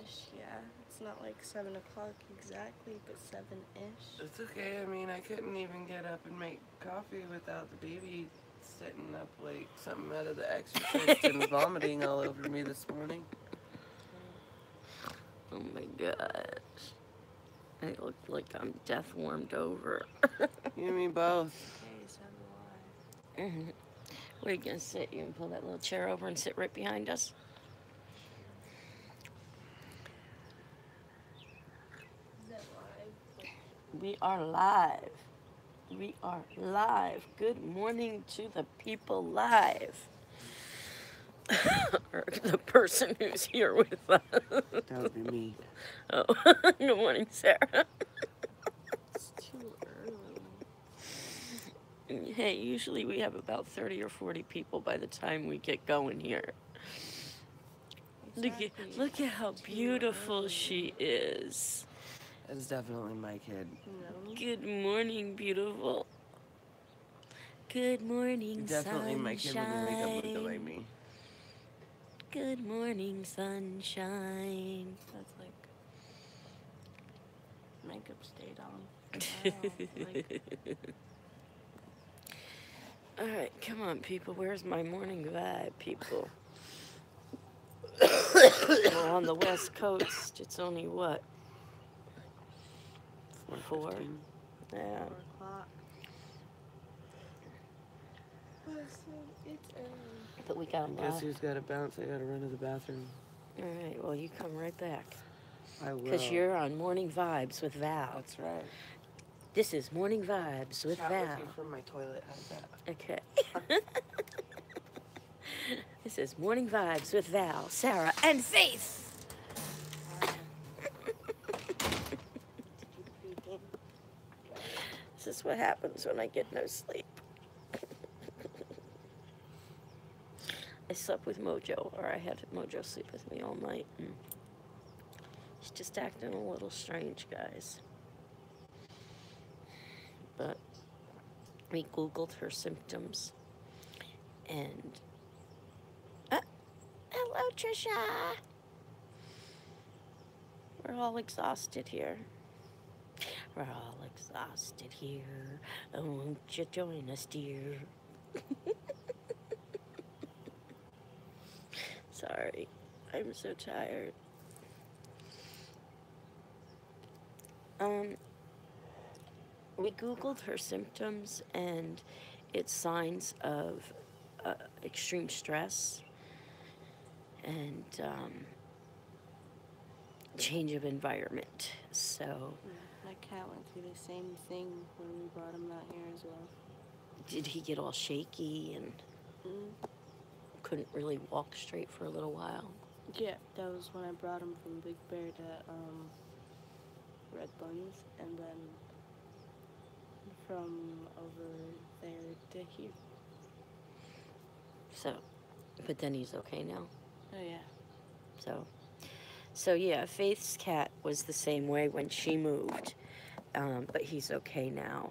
7-ish, yeah. It's not like 7 o'clock exactly, but 7-ish. It's okay. I mean, I couldn't even get up and make coffee without the baby sitting up like something out of The Exorcist and vomiting all over me this morning. Oh my gosh. I look like I'm death warmed over. You and me both. Okay, so do I. Where are you gonna sit? You can pull that little chair over and sit right behind us. Is that live? We are live. We are live. Good morning to the people live. Or the person who's here with us. That would be me. Oh, good morning, Sarah. It's too early. Hey, usually we have about 30 or 40 people by the time we get going here. Exactly. Look at how Too beautiful early. she is. That's definitely my kid. No. Good morning, beautiful. Good morning, Definitely my kid with the makeup look sunshine. like me. Good morning, sunshine. That's like makeup stayed on. Wow. Like, All right, come on, people. Where's my morning vibe, people? Well, on the West Coast, it's only what? 4? 4:15. Yeah. 4 o'clock. Listen, it's early. But we got a Guess lot. who's got to bounce? I got to run to the bathroom. All right, well, you come right back. I will. Because you're on Morning Vibes with Val. That's right. This is Morning Vibes with Chat Val. with you from my toilet. How's that? Okay. This is Morning Vibes with Val, Sarah, and Faith. This is what happens when I get no sleep. I slept with Mojo, or I had Mojo sleep with me all night. And she's just acting a little strange, guys. But we Googled her symptoms, and hello, Trisha. We're all exhausted here. We're all exhausted here. Oh, won't you join us, dear? Sorry, I'm so tired. We Googled her symptoms, and it's signs of extreme stress and change of environment. So, My cat went through the same thing when we brought him out here as well. did he get all shaky and couldn't really walk straight for a little while? Yeah, that was when I brought him from Big Bear to Red Buns, and then from over there to here. So, but then he's okay now. Oh yeah. So yeah, Faith's cat was the same way when she moved, but he's okay now.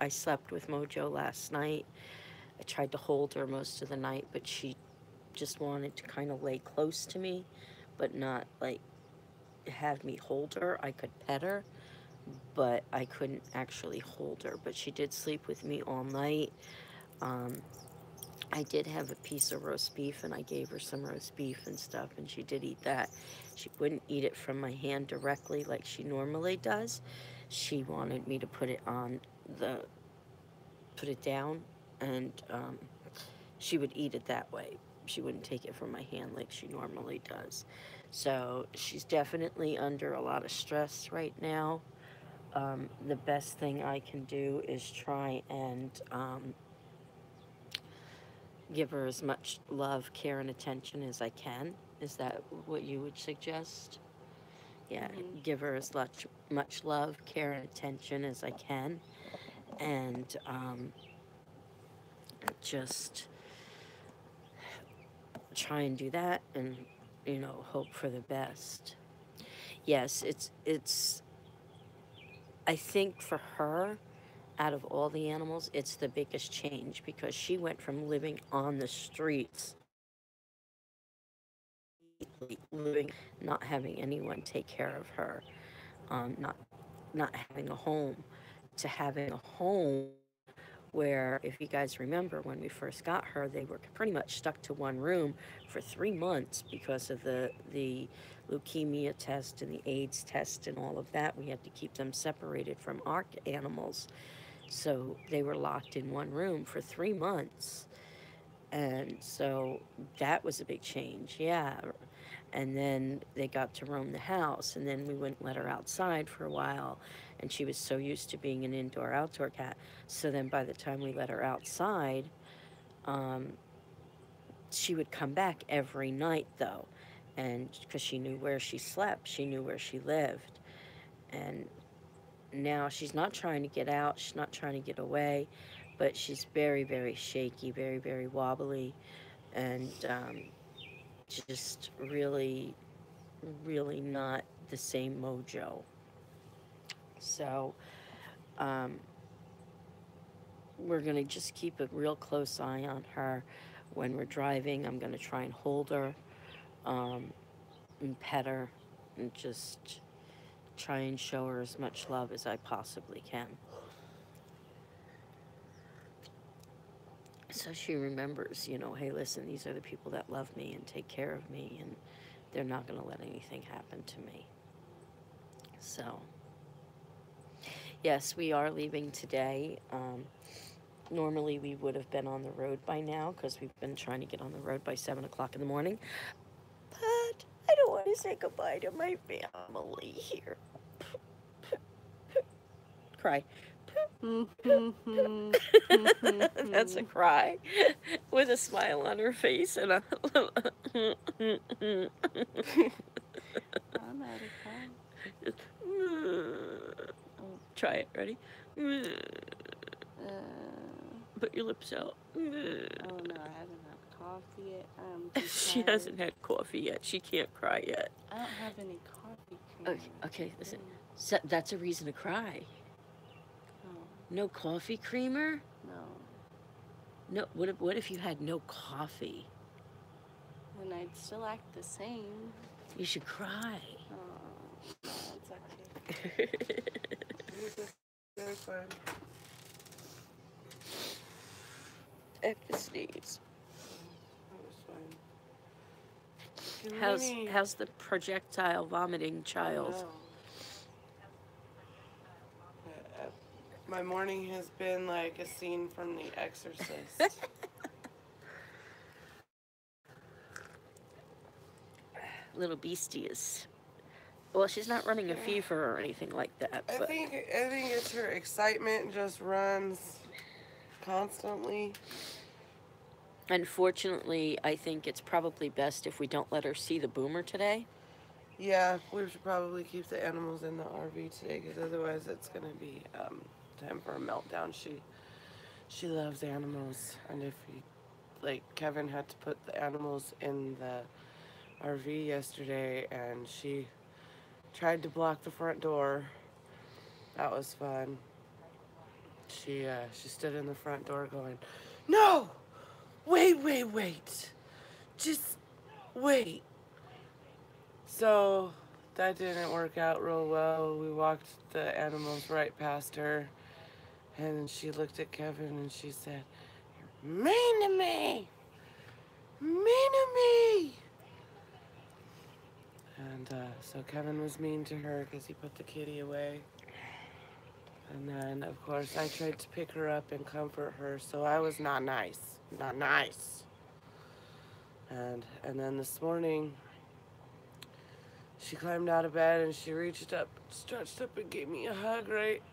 I slept with Mojo last night. I tried to hold her most of the night, but she just wanted to kind of lay close to me, but not like have me hold her. I could pet her, but I couldn't actually hold her. But she did sleep with me all night. I did have a piece of roast beef, and I gave her some roast beef and stuff, and she did eat that. She wouldn't eat it from my hand directly like she normally does. She wanted me to put it down, and she would eat it that way. She wouldn't take it from my hand like she normally does. So she's definitely under a lot of stress right now. The best thing I can do is try and give her as much love, care, and attention as I can. Is that what you would suggest? Yeah, give her as much love, care, and attention as I can. And just try and do that and, hope for the best. Yes, it's I think for her, out of all the animals, it's the biggest change because she went from living on the streets living, not having anyone take care of her, not having a home, to having a home where, if you guys remember, when we first got her, they were pretty much stuck to one room for 3 months because of the leukemia test and the AIDS test and all of that. We had to keep them separated from our animals. So they were locked in one room for 3 months. And so that was a big change, yeah. And then they got to roam the house, and then we wouldn't let her outside for a while. And she was so used to being an indoor-outdoor cat. So then by the time we let her outside, she would come back every night, though. And because she knew where she slept, she knew where she lived. And now she's not trying to get out, she's not trying to get away, but she's very, very shaky, very, very wobbly, and just really, really not the same mojo. So we're going to just keep a real close eye on her. When we're driving, I'm going to try and hold her and pet her and just try and show her as much love as I possibly can. So she remembers, you know, hey, listen, these are the people that love me and take care of me, and they're not going to let anything happen to me. So, yes, we are leaving today. Normally we would have been on the road by now because we've been trying to get on the road by 7 o'clock in the morning. But I don't want to say goodbye to my family here. Cry. That's a cry with a smile on her face and a I'm not a cry. Try it. Ready? Put your lips out. Oh no, I haven't had coffee yet. She hasn't had coffee yet. She can't cry yet. I don't have any coffee cream. Okay, listen. So that's a reason to cry. No coffee creamer? No. No. What if you had no coffee? Then I'd still act the same. You should cry. Oh, that's okay. Very fun. I have to sneeze. That was fine. How's the projectile vomiting child? Oh, no. My morning has been like a scene from The Exorcist. Little beastie is. Well, she's not running a fever or anything like that. I think it's her excitement just runs constantly. Unfortunately, I think it's probably best if we don't let her see the boomer today. Yeah, we should probably keep the animals in the RV today, because otherwise it's going to be time for a meltdown. She loves animals, and if Kevin had to put the animals in the RV yesterday, and she tried to block the front door. That was fun. She stood in the front door going, "No! Wait. Just wait." So that didn't work out real well. We walked the animals right past her, and she looked at Kevin and she said, "You're mean to me! Mean to me!" And so Kevin was mean to her because he put the kitty away. And then, of course, I tried to pick her up and comfort her, so I was not nice. Not nice. And then this morning, she climbed out of bed and she reached up, stretched up and gave me a hug, right?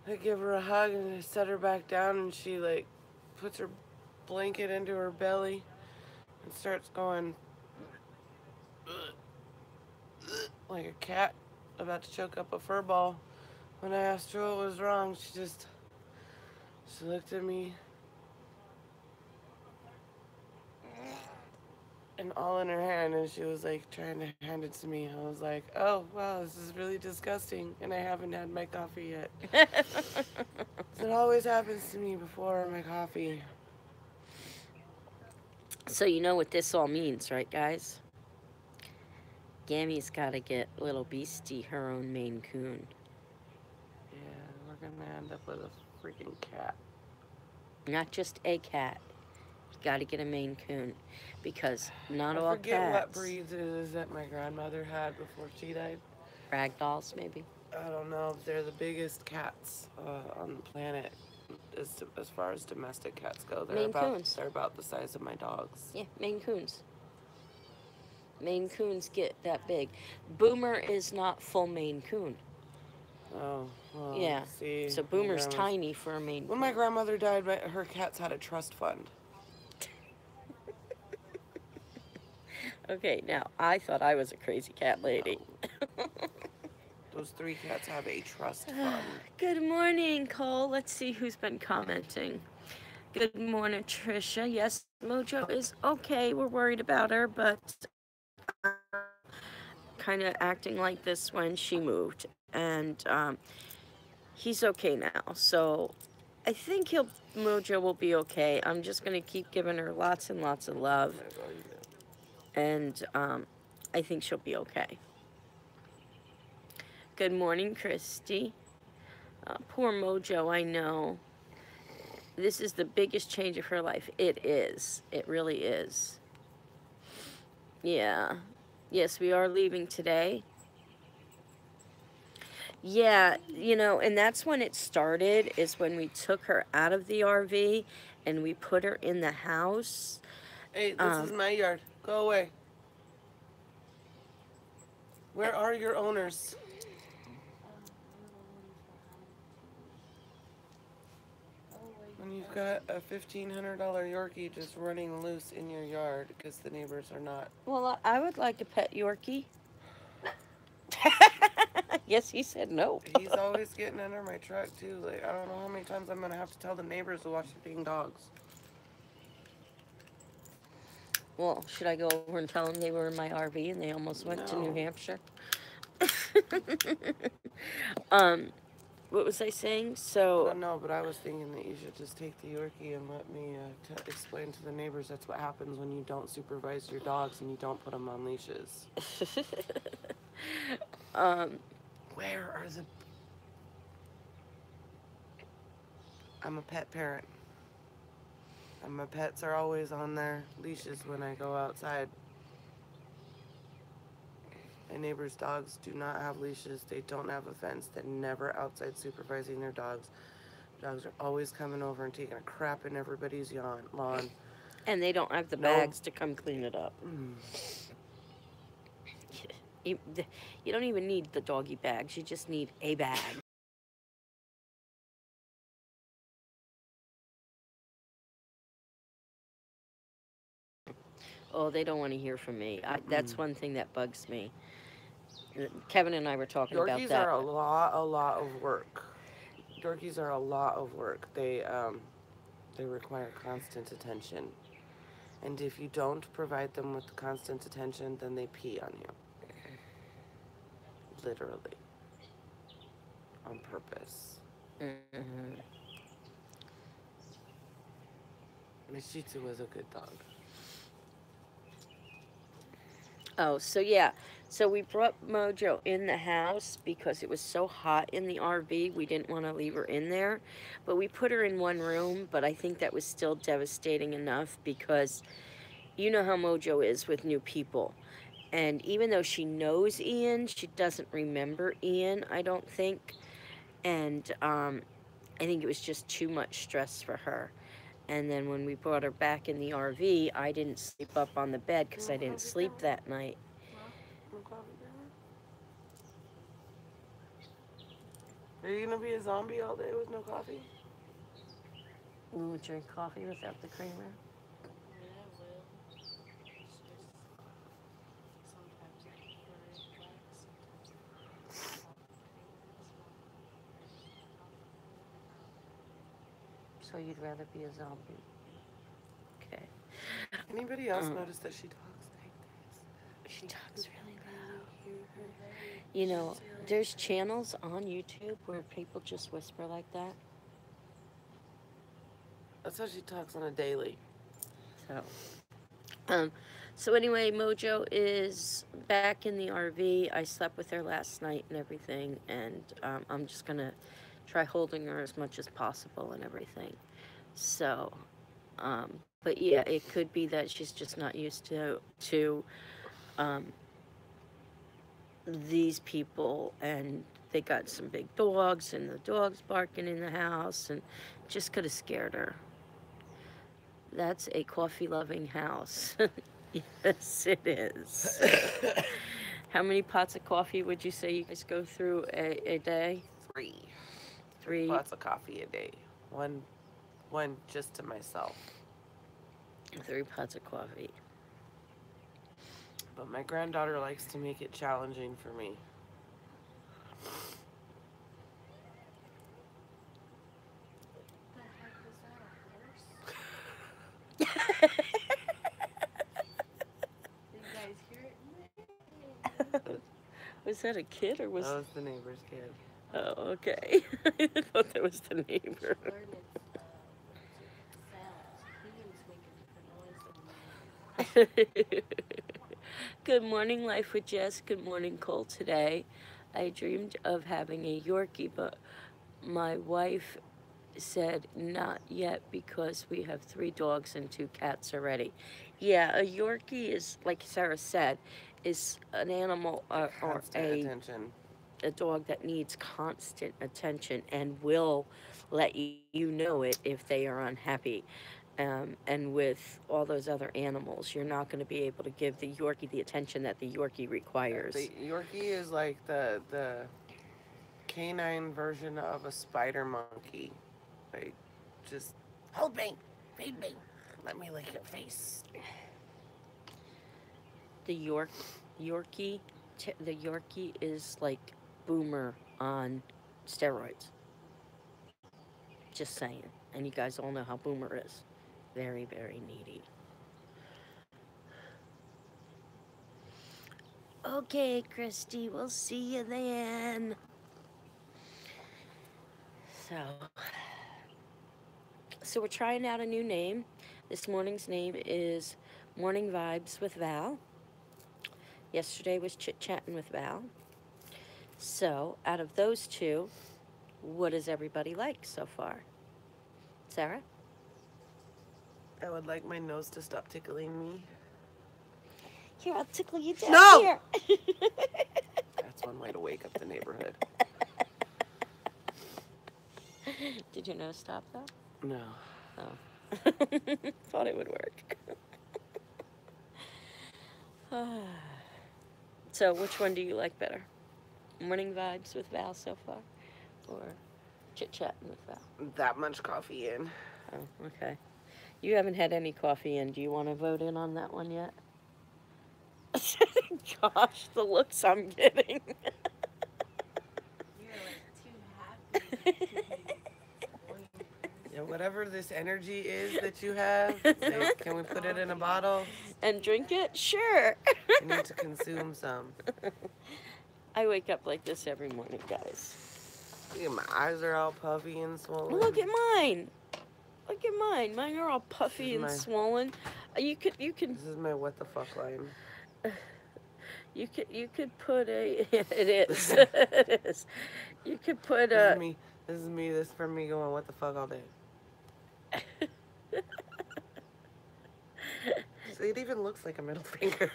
I give her a hug and I set her back down, and she puts her blanket into her belly and starts going like a cat about to choke up a fur ball. When I asked her what was wrong, she looked at me and all in her hand, and she was trying to hand it to me. I was like, "Oh wow, this is really disgusting, and I haven't had my coffee yet." It always happens to me before my coffee. So you know what this all means, right, guys? Gammy's got to get little Beastie her own Maine Coon. Yeah, we're gonna end up with a freaking cat. Not just a cat. You got to get a Maine Coon because not I all forget cats. what breeds it is that my grandmother had before she died. Ragdolls, maybe. I don't know. They're the biggest cats on the planet as far as domestic cats go. Maine Coons. They're about the size of my dogs. Yeah, Maine Coons. Maine Coons get that big. Boomer is not full Maine Coon. Oh, well, Yeah. see. So Boomer's tiny for a Maine Coon. When my grandmother died, her cats had a trust fund. Okay, now I thought I was a crazy cat lady. No. Those 3 cats have a trust fund. Good morning, Cole. Let's see who's been commenting. Good morning, Tricia. Yes, Mojo is okay. We're worried about her, but kind of acting like this when she moved. And he's okay now. So I think Mojo will be okay. I'm just going to keep giving her lots and lots of love. And I think she'll be okay. Good morning, Christy. Poor Mojo, I know. This is the biggest change of her life. It is. It really is. Yeah. Yes, we are leaving today. Yeah, you know, and that's when it started, is when we took her out of the RV and we put her in the house. Hey, this is my yard. Go away. Where are your owners? When you've got a $1,500 Yorkie just running loose in your yard because the neighbors are not. Well, I would like a pet Yorkie. Yes, he said no. He's always getting under my truck too. Like, I don't know how many times I'm gonna have to tell the neighbors to watch the dang dogs. Well, should I go over and tell them they were in my RV and they almost went to New Hampshire? What was I saying? So No, but I was thinking that you should just take the Yorkie and let me explain to the neighbors that's what happens when you don't supervise your dogs and you don't put them on leashes. Where are the... I'm a pet parent. And my pets are always on their leashes when I go outside. My neighbors' dogs do not have leashes. They don't have a fence. They're never outside supervising their dogs. Dogs are always coming over and taking a crap in everybody's lawn. And they don't have the bags to come clean it up. You don't even need the doggy bags. You just need a bag. Oh, they don't want to hear from me. That's one thing that bugs me. Kevin and I were talking about that. Yorkies are a lot of work. Yorkies are a lot of work. They require constant attention. And if you don't provide them with the constant attention, then they pee on you. Literally. On purpose. Mm-hmm. My Shih Tzu was a good dog. Oh, so yeah. So we brought Mojo in the house because it was so hot in the RV. We didn't want to leave her in there. But we put her in one room, but I think that was still devastating enough because you know how Mojo is with new people. And even though she knows Ian, she doesn't remember Ian, I don't think. And I think it was just too much stress for her. And then when we brought her back in the RV, I didn't sleep up on the bed because I didn't sleep that night. Are you gonna be a zombie all day with no coffee? We would drink coffee without the creamer. So you'd rather be a zombie? Okay. Anybody else notice that she talks like this? She talks really loud. You know, there's channels on YouTube where people just whisper like that. That's how she talks on a daily. So, So anyway, Mojo is back in the RV. I slept with her last night and everything, and I'm just gonna try holding her as much as possible and everything. So, but yeah, it could be that she's just not used to um, these people, and they got some big dogs, and the dogs barking in the house, and just could have scared her. That's a coffee-loving house. Yes, it is. How many pots of coffee would you say you guys go through a day? 3. 3. Pots of coffee a day. One just to myself. 3 pots of coffee. But my granddaughter likes to make it challenging for me. Was that a kid or was... That was the neighbor's kid. Oh, okay. I thought that was the neighbor. Good morning, Life with Jess. Good morning, Cole. Today, I dreamed of having a Yorkie, but my wife said not yet because we have 3 dogs and 2 cats already. Yeah, a Yorkie is, like Sarah said, is an animal or a dog that needs constant attention and will let you know it if they are unhappy. And with all those other animals, you're not going to be able to give the Yorkie the attention that the Yorkie requires. The Yorkie is like the canine version of a spider monkey. Like, just hold me, feed me, let me lick your face. The Yorkie is like Boomer on steroids. Just saying. And you guys all know how Boomer is. Very, very needy. Okay, Christy, we'll see you then. So we're trying out a new name. This morning's name is Morning Vibes with Val. Yesterday was Chit Chatting with Val. So out of those 2, what does everybody like so far? Sarah? I would like my nose to stop tickling me. Here, I'll tickle you down No! here. That's one way to wake up the neighborhood. Did your nose stop though? No. Oh. Thought it would work. So which one do you like better? Morning Vibes with Val so far? Or Chit Chatting with Val? That much coffee in. Oh, okay. You haven't had any coffee in. Do you want to vote in on that one yet? Gosh, the looks I'm getting. You're like too happy. Yeah, whatever this energy is that you have, like, can we put it in a bottle? And drink it? Sure. You need to consume some. I wake up like this every morning, guys. Yeah, my eyes are all puffy and swollen. Look at mine. Look at mine. Mine are all puffy and swollen. You could. This is my what the fuck line. You could put a. Yeah, it is. It is. You could put a. This is me. This is from me going what the fuck all day. So it even looks like a middle finger.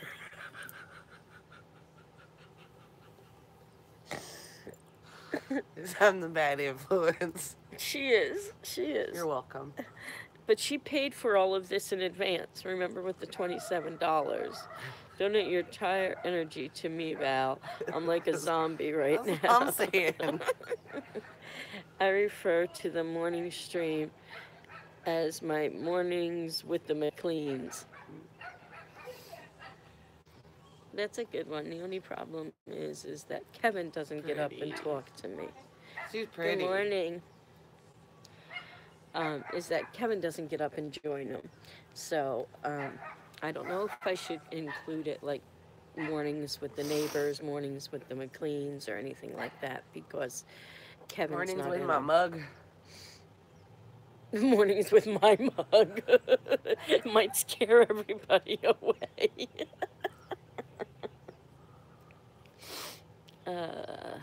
I'm the bad influence. She is. She is. You're welcome. But she paid for all of this in advance. Remember, with the $27. Donate your entire energy to me, Val. I'm like a zombie right now. I'm saying. I refer to the morning stream as my mornings with the McLeans. That's a good one. The only problem is that Kevin doesn't get up and talk to me. She's pretty. Good morning. Is that Kevin doesn't get up and join him. So, I don't know if I should include it like mornings with the neighbors, mornings with the McLeans, or anything like that, because Kevin's mornings not with in my them. mug. Mornings with my mug. It might scare everybody away. uh,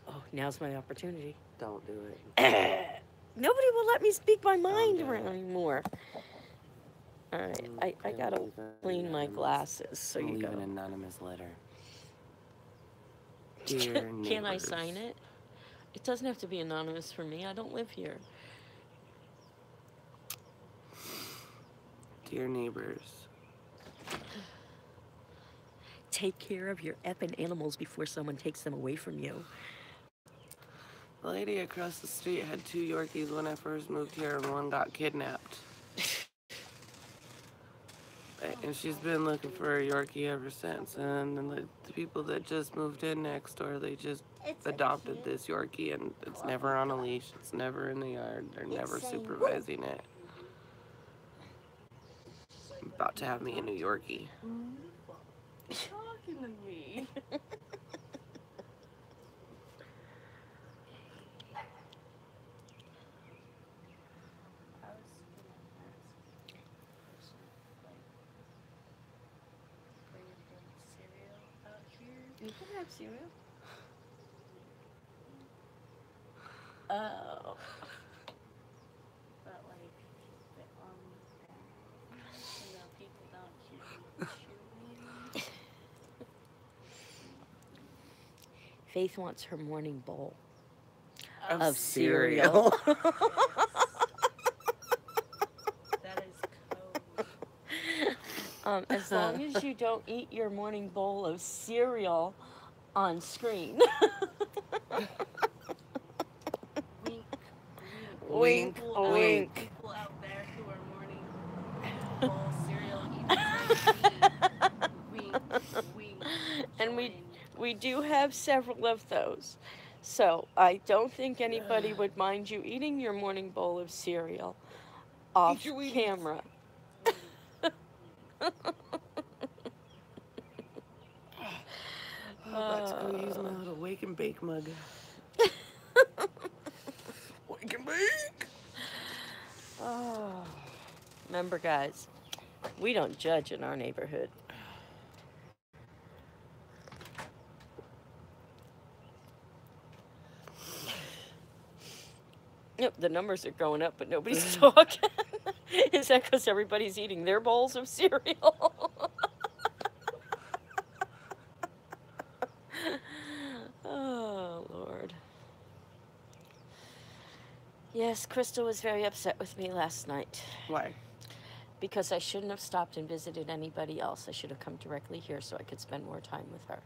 oh, now's my opportunity. Don't do it. Nobody will let me speak my mind do around it. anymore. All right, I gotta clean my glasses, so you leave go. an anonymous letter. Dear Can I neighbors. sign it? It doesn't have to be anonymous for me. I don't live here. Dear neighbors. Take care of your effing animals before someone takes them away from you. The lady across the street had 2 Yorkies when I first moved here, and one got kidnapped. And she's been looking for a Yorkie ever since. And then the people that just moved in next door, they just adopted this Yorkie, and it's never on a leash. It's never in the yard. They're never supervising it. I'm about to have me a New Yorkie. Talking to me. You can have cereal. Oh. But like, people don't choose. Faith wants her morning bowl Of cereal. That is code. As long as you don't eat your morning bowl of cereal on screen. Wink, Wink, wink. People out there who are morning bowl cereal eaters. Wink, wink. And we do have several of those. So I don't think anybody would mind you eating your morning bowl of cereal off camera. Let's go use my little wake and bake mug. Wake and bake! Oh. Remember, guys, we don't judge in our neighborhood. Yep, the numbers are going up, but nobody's talking. Is that because everybody's eating their bowls of cereal? Oh, Lord. Yes, Crystal was very upset with me last night. Why? Because I shouldn't have stopped and visited anybody else. I should have come directly here so I could spend more time with her.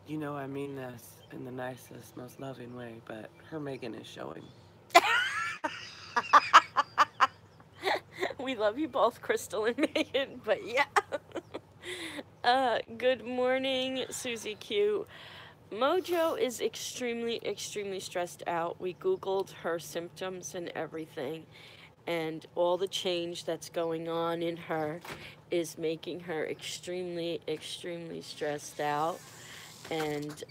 You know, I mean this in the nicest, most loving way, but her Megan is showing. We love you both, Crystal and Megan, but yeah. Good morning, Susie Q. Mojo is extremely, extremely stressed out. We Googled her symptoms and everything, and all the change that's going on in her is making her extremely, extremely stressed out. And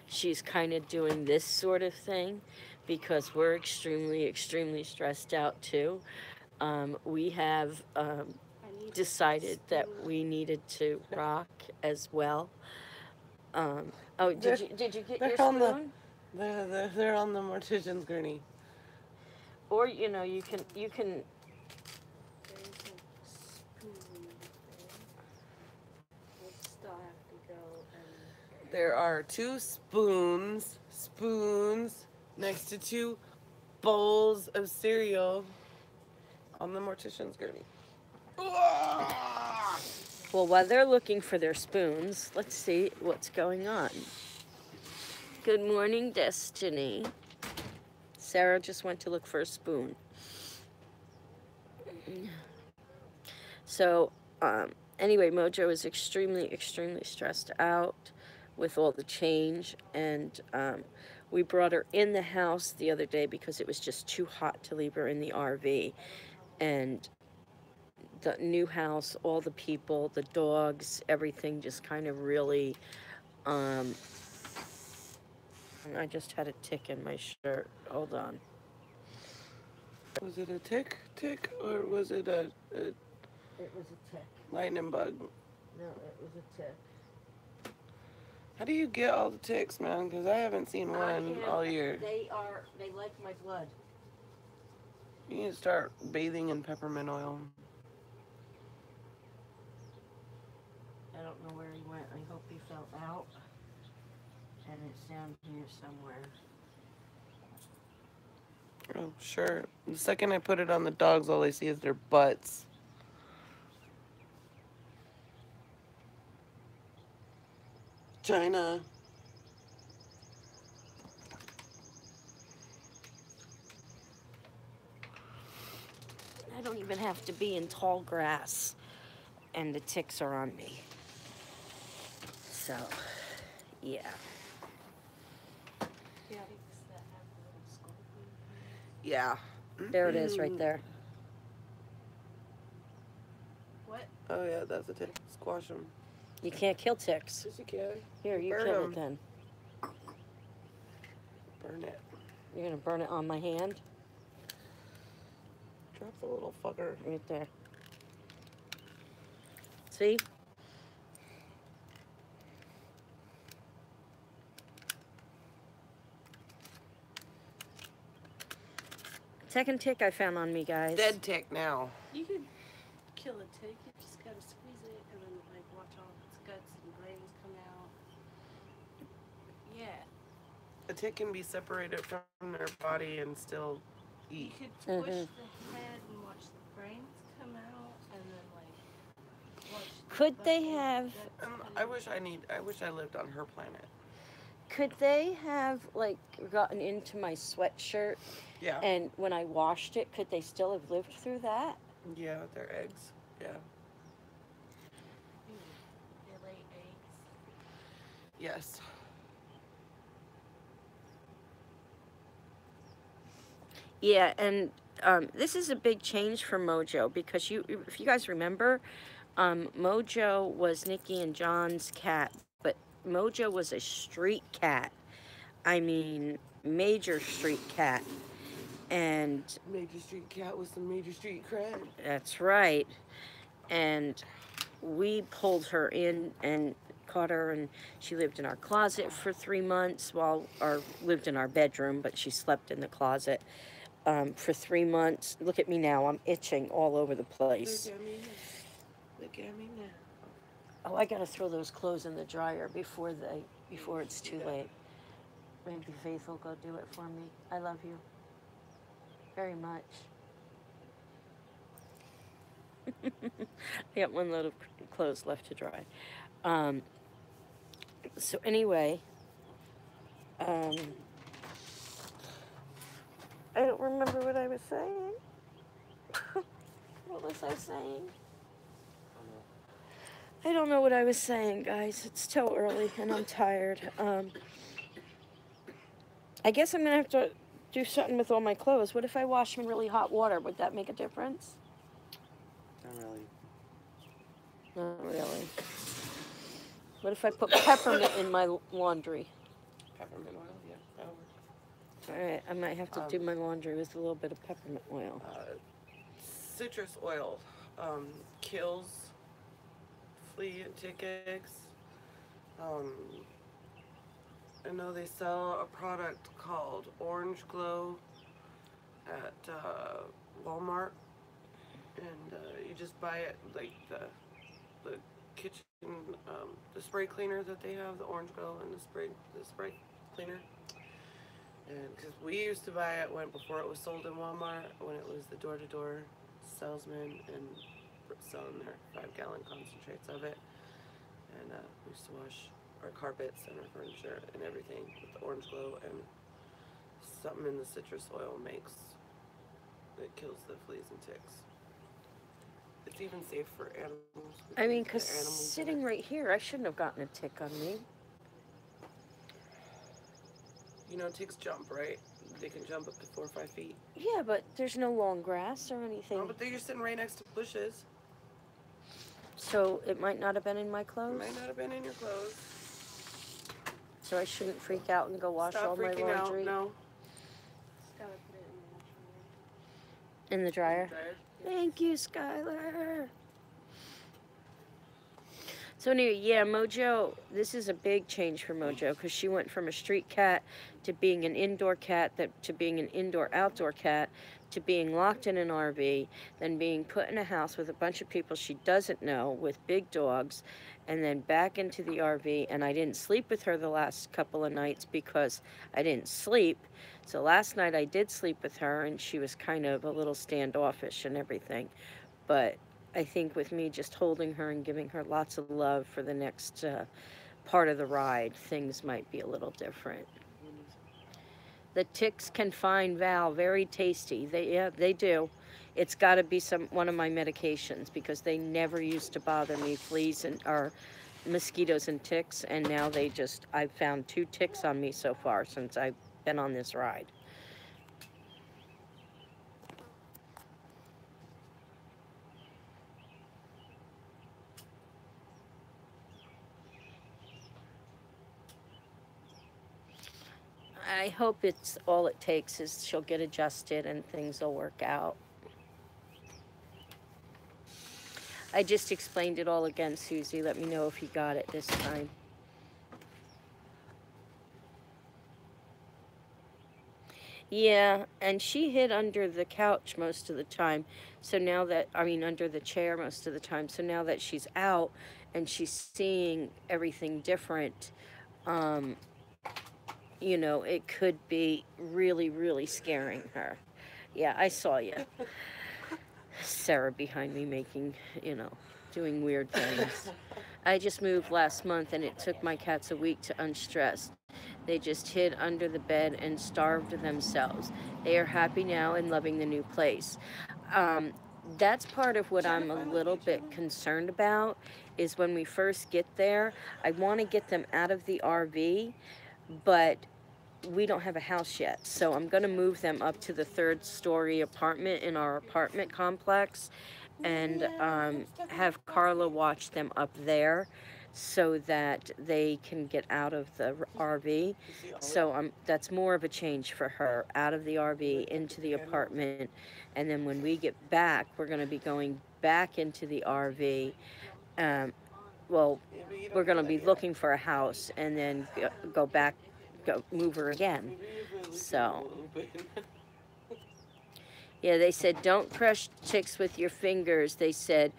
she's kind of doing this sort of thing because we're extremely, extremely stressed out too. We have decided that we needed to rock as well. Oh, did you get your spoon? They're on the mortician's gurney. Or you know, you can. There are 2 spoons next to 2 bowls of cereal on the mortician's gurney. Well, while they're looking for their spoons, let's see what's going on. Good morning, Destiny. Sarah just went to look for a spoon. So, anyway, Mojo is extremely, extremely stressed out with all the change, and we brought her in the house the other day because it was just too hot to leave her in the RV. And the new house, all the people, the dogs, everything just kind of really, and I just had a tick in my shirt. Hold on. Was it a tick, or was it a It was a tick. lightning bug? No, it was a tick. How do you get all the ticks, man? Because I haven't seen one all year. They like my blood. You need to start bathing in peppermint oil. I don't know where he went. I hope he fell out. And it's down here somewhere. Oh, sure. The second I put it on the dogs, all I see is their butts. China. I don't even have to be in tall grass, and the ticks are on me. So, yeah. Yeah. There it is right there. What? Oh, yeah, that's a tick. Squash them. You can't kill ticks. Yes, you can. Here, you Burn kill 'em. it then. Burn it. You're going to burn it on my hand? Drop the little fucker. Right there. See? Second tick I found on me, guys. Dead tick now. You could kill a tick. You just gotta squeeze it and then like watch all its guts and brains come out. Yeah. A tick can be separated from their body and still You eat. could push the head and watch the brains come out and then like watch the Could butt they and the have- guts I come wish I lived on her planet. Could they have, like, gotten into my sweatshirt, Yeah. and when I washed it, could they still have lived through that? Yeah, their eggs. Yeah. They lay eggs. Yes. Yeah, and this is a big change for Mojo, because if you guys remember, Mojo was Nikki and John's cat, but Mojo was a street cat. I mean, major street cat. And Major street cat with some major street cred. that's right. And we pulled her in and caught her, and she lived in our closet for 3 months, lived in our bedroom, but she slept in the closet for 3 months. Look at me now. I'm itching all over the place. Look at me now. Look at me now. Oh, I gotta throw those clothes in the dryer before it's too late. Maybe Faith will go do it for me. I love you very much. I got one load of clothes left to dry. So anyway, I don't remember what I was saying. What was I saying? I don't know what I was saying, guys. It's still early and I'm tired. I guess I'm gonna have to do something with all my clothes. What if I wash them in really hot water? Would that make a difference? Not really. Not really. What if I put peppermint in my laundry? Peppermint oil, yeah, that'll work. Alright, I might have to do my laundry with a little bit of peppermint oil. Citrus oil kills flea and tick eggs. I know they sell a product called Orange Glow at Walmart, and you just buy it like the kitchen the spray cleaner that they have, the Orange Glow and the spray cleaner. And because we used to buy it before it was sold in Walmart, when it was the door-to-door salesman and selling their 5-gallon concentrates of it. And we used to wash our carpets and our furniture and everything with the Orange Glow, and something in the citrus oil it kills the fleas and ticks. It's even safe for animals. I mean, because sitting right here, I shouldn't have gotten a tick on me. You know, ticks jump, right? they can jump up to 4 or 5 feet. Yeah, but there's no long grass or anything. Oh, but you're sitting right next to bushes. So it might not have been in my It clothes. might not have been in your clothes. So I shouldn't freak out and go wash Stop all my freaking out. laundry No. Just gotta put it in the in dryer. the dryer. Thank you, Skylar. So anyway, yeah, Mojo, this is a big change for Mojo because she went from a street cat to being an indoor cat, to being an indoor-outdoor cat, to being locked in an RV, then being put in a house with a bunch of people she doesn't know with big dogs, and then back into the RV. And I didn't sleep with her the last couple of nights because I didn't sleep. So last night I did sleep with her, and she was kind of a little standoffish and everything. But I think with me just holding her and giving her lots of love for the next part of the ride, things might be a little different. The ticks can find Val very tasty. They do. It's got to be one of my medications because they never used to bother me, fleas or mosquitoes and ticks, and now I've found 2 ticks on me so far since I've been on this ride. I hope it's all it takes is she'll get adjusted and things will work out. I just explained it all again, Susie. Let me know if you got it this time. Yeah, and she hid under the couch most of the time. So now that, under the chair most of the time. So now that she's out and she's seeing everything different, it could be really, really scaring her. Yeah, I saw you. Sarah behind me making, doing weird things. I just moved last month and it took my cats a week to unstress. They just hid under the bed and starved themselves. They are happy now and loving the new place. That's part of what I'm a little bit concerned about is when we first get there, I want to get them out of the RV, but we don't have a house yet. So I'm going to move them up to the 3rd-story apartment in our apartment complex and have Carla watch them up there so that they can get out of the RV. So that's more of a change for her, out of the RV into the apartment. And then when we get back, we're going to be going back into the RV. Well, we're going to be looking for a house and then move her again. So, yeah, they said don't crush chicks with your fingers. They said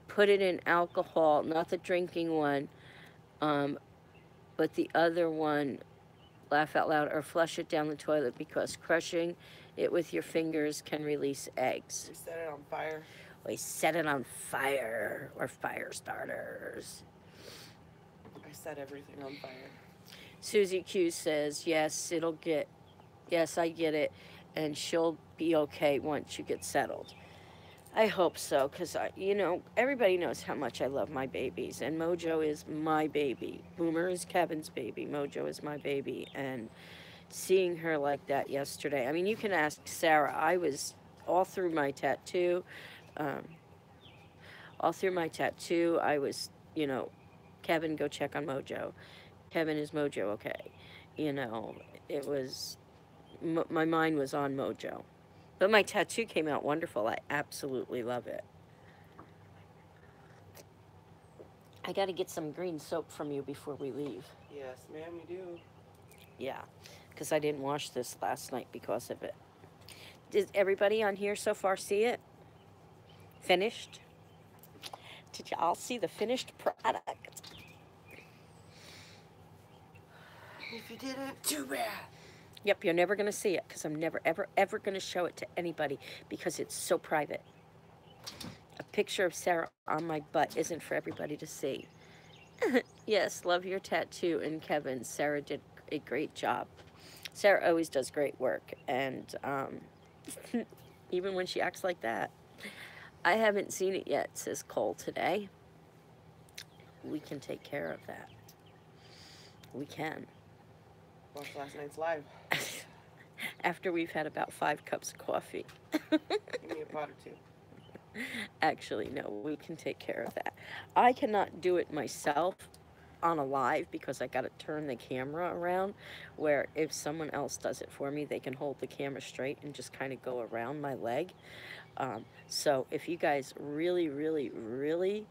put it in alcohol, not the drinking one, but the other one, laugh out loud, or flush it down the toilet because crushing it with your fingers can release eggs. We set it on fire. We set it on fire, or fire starters. I set everything on fire. Susie Q says, yes, I get it, and she'll be okay once you get settled. I hope so, because, everybody knows how much I love my babies, and Mojo is my baby. Boomer is Kevin's baby. Mojo is my baby, and seeing her like that yesterday, you can ask Sarah. I was all through my tattoo, I was, Kevin, go check on Mojo. Kevin, is Mojo okay? It was, my mind was on Mojo. But my tattoo came out wonderful. I absolutely love it. I got to get some green soap from you before we leave. Yes, ma'am, you do. Yeah, because I didn't wash this last night because of it. Did everybody on here so far see it? Finished? Did you all see the finished product? If you didn't, too bad. Yep, you're never going to see it because I'm never, ever, ever going to show it to anybody because it's so private. A picture of Sarah on my butt isn't for everybody to see. Yes, love your tattoo. And Kevin, Sarah did a great job. Sarah always does great work. And even when she acts like that. I haven't seen it yet, says Cole today. We can take care of that. We can. Watch last night's live. After we've had about 5 cups of coffee. Give me a pot or two. Actually, no, we can take care of that. I cannot do it myself on a live because I got to turn the camera around, where if someone else does it for me, they can hold the camera straight and just kind of go around my leg. So if you guys really, really, really,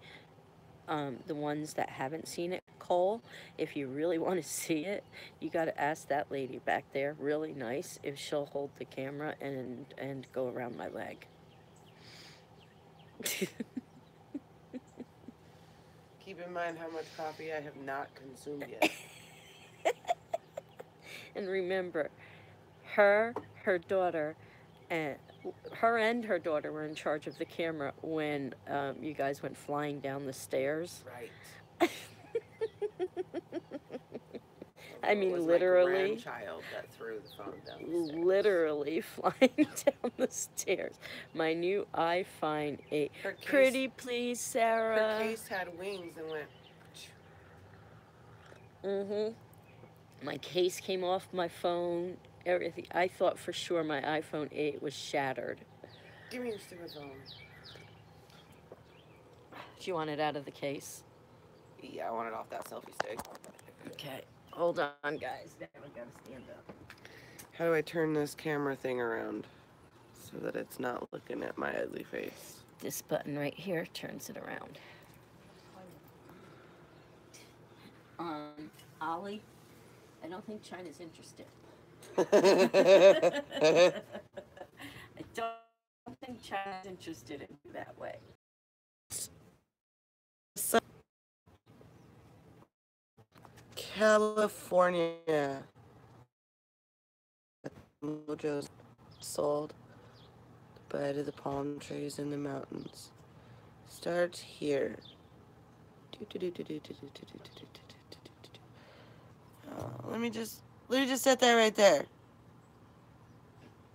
the ones that haven't seen it, Cole, if you really want to see it, you got to ask that lady back there, really nice, if she'll hold the camera and go around my leg. Keep in mind how much coffee I have not consumed yet. And remember, her daughter, and her daughter were in charge of the camera when you guys went flying down the stairs. Right. I mean, It was literally. my grandchild that threw the phone down the stairs. Literally flying down the stairs. My new iPhone 8. Her case- Pretty please, Sarah. Her case had wings and went. My case came off my phone. Everything. I thought for sure my iPhone 8 was shattered. Give me your stupid phone. Do you want it out of the case? Yeah, I want it off that selfie stick. Okay. Hold on, guys. Now I gotta stand up. How do I turn this camera thing around so that it's not looking at my ugly face? This button right here turns it around. Ollie, I don't think China's interested. I don't think China's interested in you that way. California. Mojo's sold the bed of the palm trees in the mountains. Starts here. Let me just set that right there.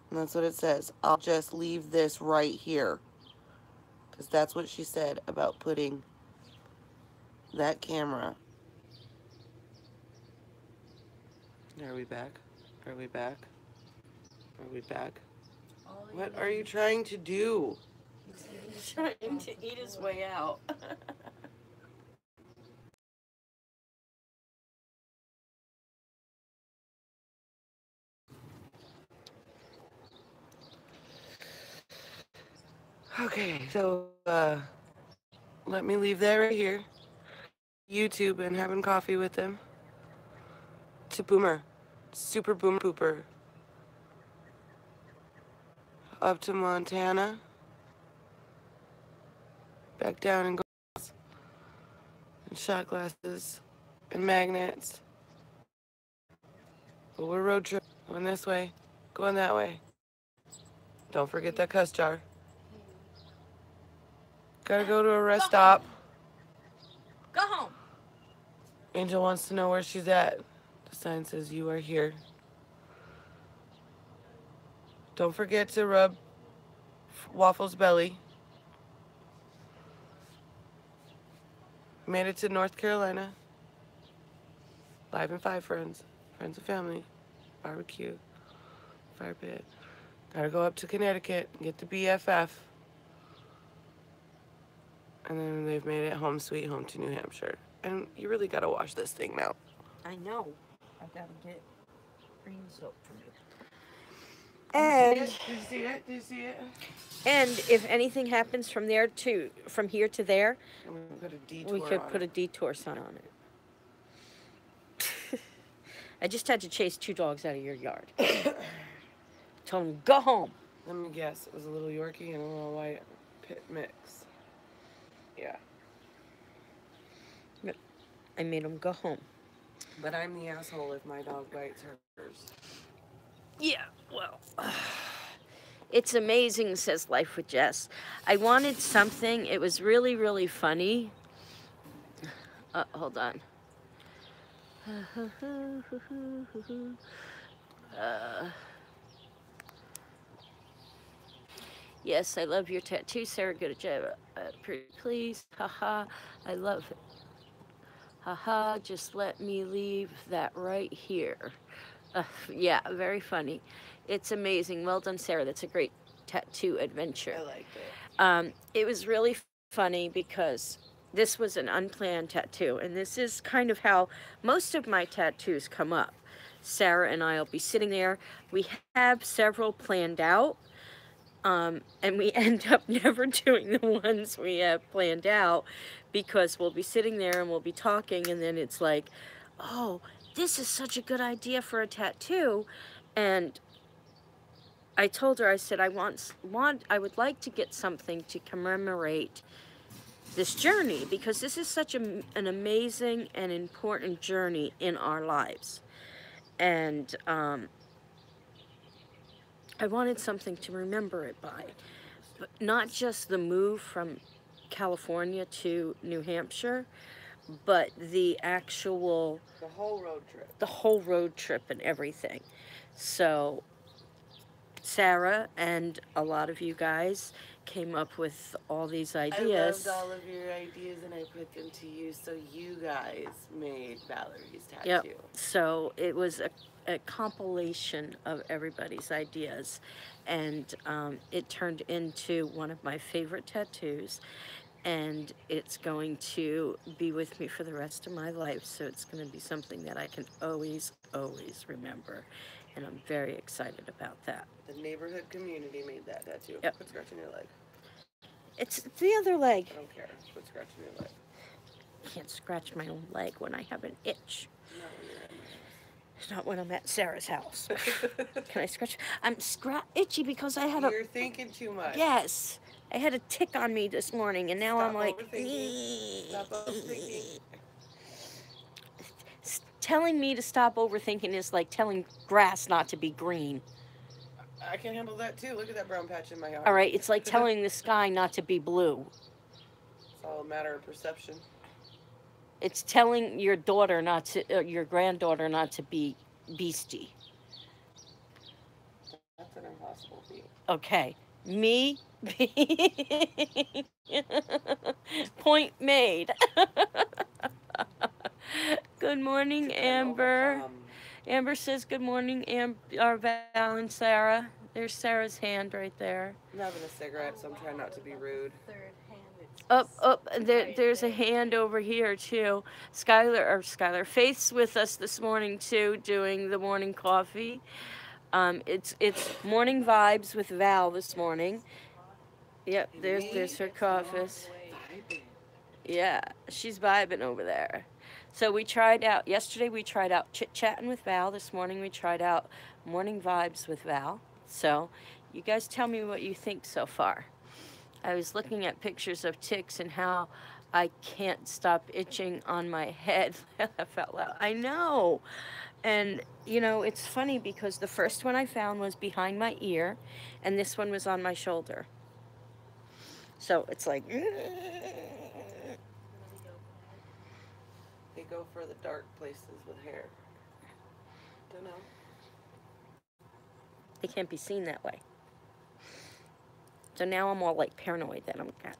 And that's what it says. I'll just leave this right here. Because that's what she said about putting that camera. Are we back? Are we back? Are we back? What are you trying to do? He's trying to eat his way out. Okay, so let me leave that right here. YouTube and having coffee with them. To Boomer. Super Boomer Pooper. Up to Montana. Back down and goes. And shot glasses. And magnets. But we're road trip. Going this way. Going that way. Don't forget that cuss jar. Gotta go to a rest stop. Go home. Angel wants to know where she's at. The sign says you are here. Don't forget to rub Waffle's belly. Made it to North Carolina. Live and 5 friends. Friends and family. Barbecue. Fire pit. Gotta go up to Connecticut and get the BFF. And then they've made it home sweet home to New Hampshire. And you really gotta wash this thing now. I know. I gotta get green soap from you. And did you see it? Did you see it? And if anything happens from here to there, And we put a detour we could on put it. a detour sign on it. I just had to chase 2 dogs out of your yard. Told them, go home. Let me guess. It was a little Yorkie and a little white pit mix. Yeah. I made them go home. But I'm the asshole if my dog bites hers. Yeah, well, it's amazing, says Life with Jess. I wanted something. It was really, really funny. Hold on. Yes, I love your tattoo, Sarah. Good job. Pretty please. Haha, I love it. Haha, just let me leave that right here. Yeah, very funny. It's amazing. Well done, Sarah. That's a great tattoo adventure. I liked it. It was really funny because this was an unplanned tattoo, and this is kind of how most of my tattoos come up. Sarah and I will be sitting there. We have several planned out, and we end up never doing the ones we have planned out because we'll be sitting there and we'll be talking, and then it's like, oh, this is such a good idea for a tattoo. And I told her, I said, I would like to get something to commemorate this journey because this is such an amazing and important journey in our lives. And I wanted something to remember it by, but not just the move from California to New Hampshire, but the actual... The whole road trip. The whole road trip and everything. So Sarah and a lot of you guys came up with all these ideas. I loved all of your ideas and I put them to use, so you guys made Valerie's tattoo. Yep. So it was a compilation of everybody's ideas, and it turned into one of my favorite tattoos, and it's going to be with me for the rest of my life, so it's going to be something that I can always, always remember, and I'm very excited about that. The neighborhood community made that tattoo. Yep. Quit scratching your leg. It's the other leg. I don't care. Quit scratching your leg. I can't scratch my own leg when I have an itch. Not when you're at my house. It's not when I'm at Sarah's house. Can I scratch? I'm itchy because I had You're thinking too much. Yes. I had a tick on me this morning, and now Stop I'm like... overthinking. Stop overthinking. Telling me to stop overthinking is like telling grass not to be green. I can handle that too. Look at that brown patch in my yard. All right, it's like telling the sky not to be blue. It's all a matter of perception. It's telling your daughter not to, your granddaughter not to be beastie. That's an impossible feat. Okay, me being point made. Good morning, Amber. Amber says good morning, Val and Sarah. There's Sarah's hand right there. I'm having a cigarette, so I'm trying not to be rude. Third hand. Up, there's a hand over here too. Skylar, Faith's with us this morning too, doing the morning coffee. It's morning vibes with Val this morning. Yep, there's her coffee. Yeah, she's vibing over there. So we tried out, yesterday we tried out chit-chatting with Val. This morning we tried out morning vibes with Val. So you guys tell me what you think so far. I was looking at pictures of ticks and how I can't stop itching on my head. I felt loud. I know. And, you know, it's funny because the first one I found was behind my ear, and this one was on my shoulder. So it's like... They go for the dark places with hair. Don't know. They can't be seen that way. So now I'm all like paranoid that I've got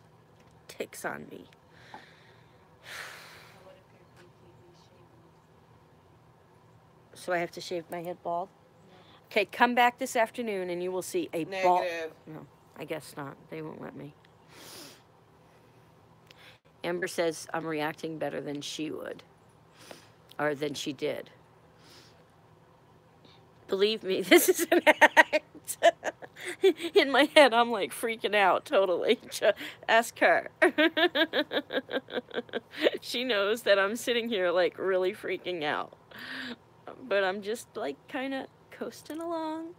ticks on me. So I have to shave my head bald? Okay, come back this afternoon and you will see a bald... Negative. No, I guess not. They won't let me. Amber says I'm reacting better than she would. Or than she did. Believe me, this is an act. In my head, I'm like freaking out totally. Ask her. She knows that I'm sitting here like really freaking out. But I'm just like kind of coasting along,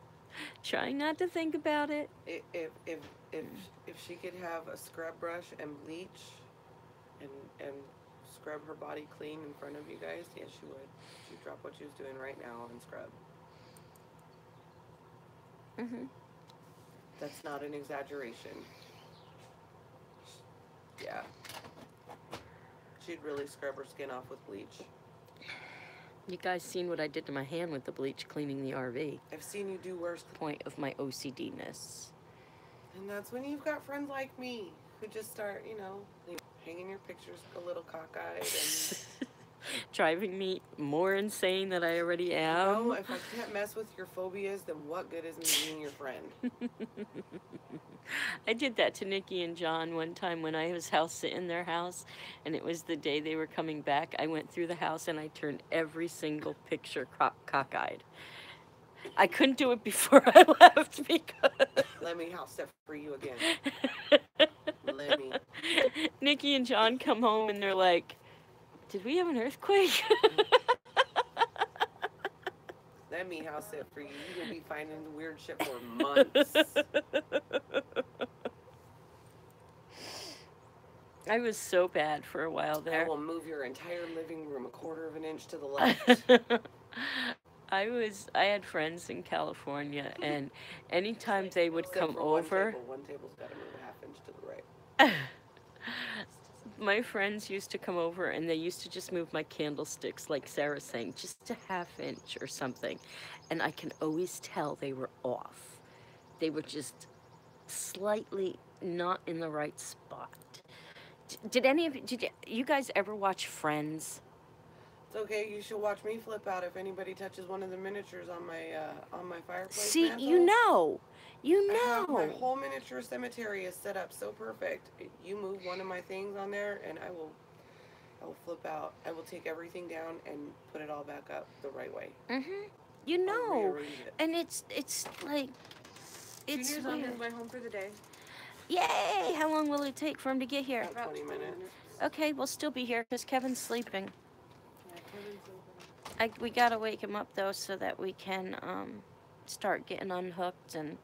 trying not to think about it. If she could have a scrub brush and bleach and scrub her body clean in front of you guys, yes, she would. She'd drop what she was doing right now and scrub. Mm-hmm. That's not an exaggeration. Yeah. She'd really scrub her skin off with bleach. You guys seen what I did to my hand with the bleach cleaning the RV. I've seen you do worse. Point of my OCD-ness. And that's when you've got friends like me who just start, you know, hanging your pictures a little cockeyed and driving me more insane than I already am. No, if I can't mess with your phobias, then what good is me being your friend? I did that to Nikki and John one time when I was house sitting in their house, and it was the day they were coming back. I went through the house and I turned every single picture cockeyed. I couldn't do it before I left because Let me house step for you again. Let me. Nikki and John come home and they're like, "Did we have an earthquake?" Let me house sit for you. You're gonna be finding the weird shit for months. I was so bad for a while I there. will move your entire living room 1/4 of an inch to the left. I had friends in California, and anytime they would Except come for over, one table's got to move a 1/2 inch to the right. my friends used to come over and they used to just move my candlesticks, like Sarah's saying, just a 1/2 inch or something. And I can always tell they were off. They were just slightly not in the right spot. Did you guys ever watch Friends? It's okay. You should watch me flip out if anybody touches one of the miniatures on my fireplace. See, mantle. you know. My whole miniature cemetery is set up so perfect. You move one of my things on there, and I will flip out. I will take everything down and put it all back up the right way. You I'll know, rearrange it. and it's like it's Junior's on his weird. way home for the day. Yay! How long will it take for him to get here? About 20 minutes. Okay, we'll still be here because Kevin's sleeping. Yeah, Kevin's over. We gotta wake him up though so that we can start getting unhooked and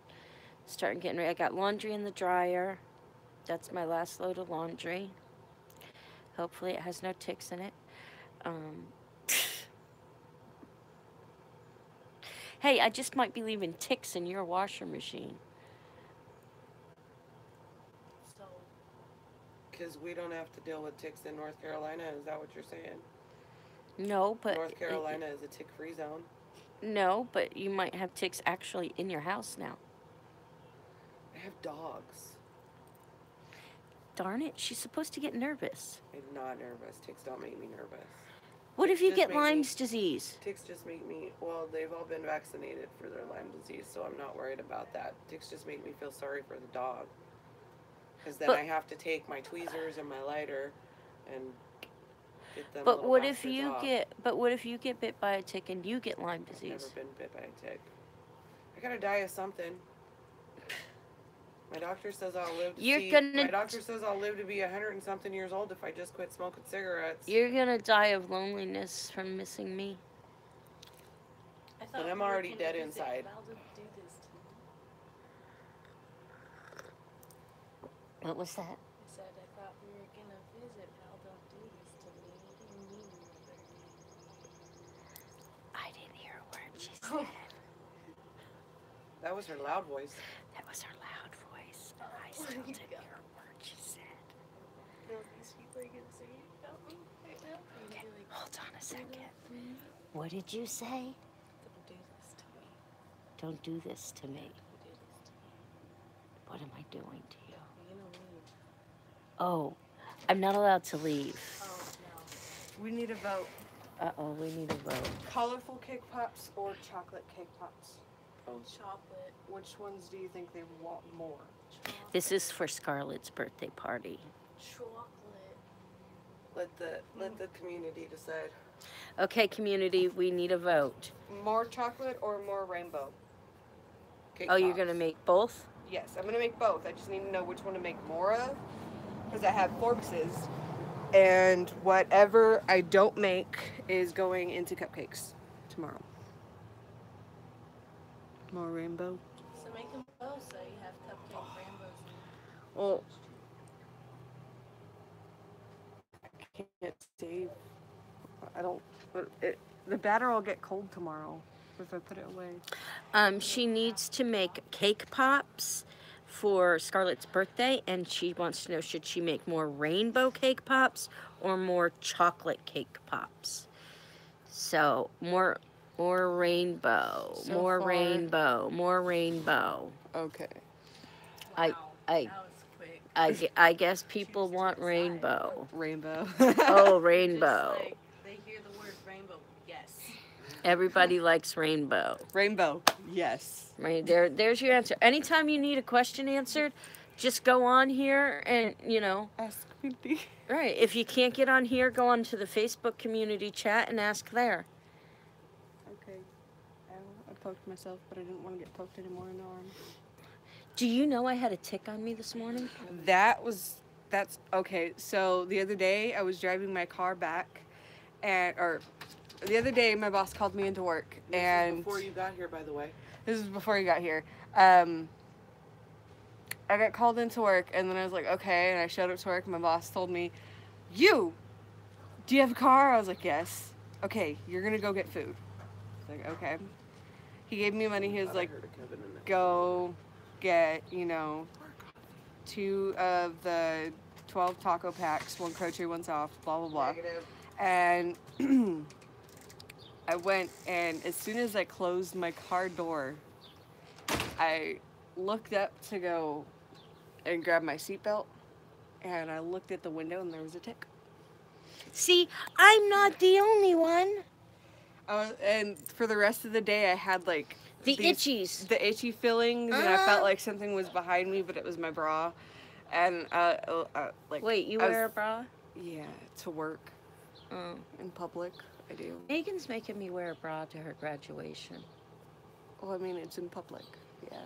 start getting ready. I got laundry in the dryer. That's my last load of laundry. Hopefully it has no ticks in it. Hey, I just might be leaving ticks in your washer machine. So, Because we don't have to deal with ticks in North Carolina. Is that what you're saying? No, but North Carolina is a tick-free zone. No, but you might have ticks actually in your house now. I have dogs. Darn it, she's supposed to get nervous. I'm not nervous. Ticks don't make me nervous. What if you Just get make me- Lyme's disease? Ticks just make me, well, they've all been vaccinated for their Lyme disease, so I'm not worried about that. Ticks just make me feel sorry for the dog. Because then But- I have to take my tweezers and my lighter and get them But little what if bastards you off. get bit by a tick and you get Lyme I've never disease? been bit by a tick. I gotta die of something. My doctor says I'll live my doctor says I'll live to be 100 and something years old if I just quit smoking cigarettes. You're gonna die of loneliness from missing me. I thought But I'm we were already gonna dead visit. inside. Val didn't do this to me. What was that? I said I thought we were gonna visit. Val don't do this to me. What do you mean you I didn't hear a word she said. That was her loud voice. That was her loud voice, and I still didn't hear a word she said. know these people are gonna say about me right now? You're gonna be like, Hold on a second. What did you say? don't do this to me. Don't do this to me. Don't do this to me. What am I doing to you? You're gonna leave. Oh, I'm not allowed to leave. Oh no. We need a vote. Uh-oh, we need a vote. Colorful cake pops or chocolate cake pops? Chocolate. Which ones do you think they want more? Chocolate. This is for Scarlett's birthday party. Chocolate. Let the community decide. Okay, community, we need a vote. More chocolate or more rainbow? Cake Oh, you're pops. gonna make both? Yes, I'm gonna make both. I just need to know which one to make more of, because I have Forbeses, and whatever I don't make is going into cupcakes tomorrow. More rainbow. So make them both so you have cupcake rainbows. Well, I can't save. I don't. The batter will get cold tomorrow if I put it away. She needs to make cake pops for Scarlett's birthday, and she wants to know, should she make more rainbow cake pops or more chocolate cake pops? So, more rainbow, So more far- rainbow, more rainbow. Okay. I- Wow, I- that was quick. I guess people want rainbow. Rainbow. Oh, Just rainbow. like, they hear rainbow. Yes. Everybody likes rainbow. Rainbow. Yes. Right there, there's your answer. Anytime you need a question answered, just go on here and, you know, Ask Mindy. right. If you can't get on here, go on to the Facebook community chat and ask there. Okay. I poked myself, but I didn't want to get poked anymore in the arm. Do you know I had a tick on me this morning? That's okay. So the other day I was driving my car back, the other day my boss called me into work, This and was before you got here, by the way. this is before you got here. I got called into work, and then I was like, okay, and I showed up to work, and my boss told me, do you have a car? I was like, yes. Okay, you're gonna go get food. I was like, okay. He gave me money. He was like, go get, 2 of the 12 taco packs, 1 Croce, 1 soft, blah, blah, blah. Negative. And I went, and as soon as I closed my car door, I looked up to go and grab my seatbelt, and I looked at the window, and there was a tick. See, I'm not the only one. And for the rest of the day, I had like The itchies. the itchy feelings, and I felt like something was behind me, but it was my bra. And like, Wait, you I wear a was- bra? Yeah, to work Oh. in public, I do. Megan's making me wear a bra to her graduation. Well, I mean, it's in public. Yeah,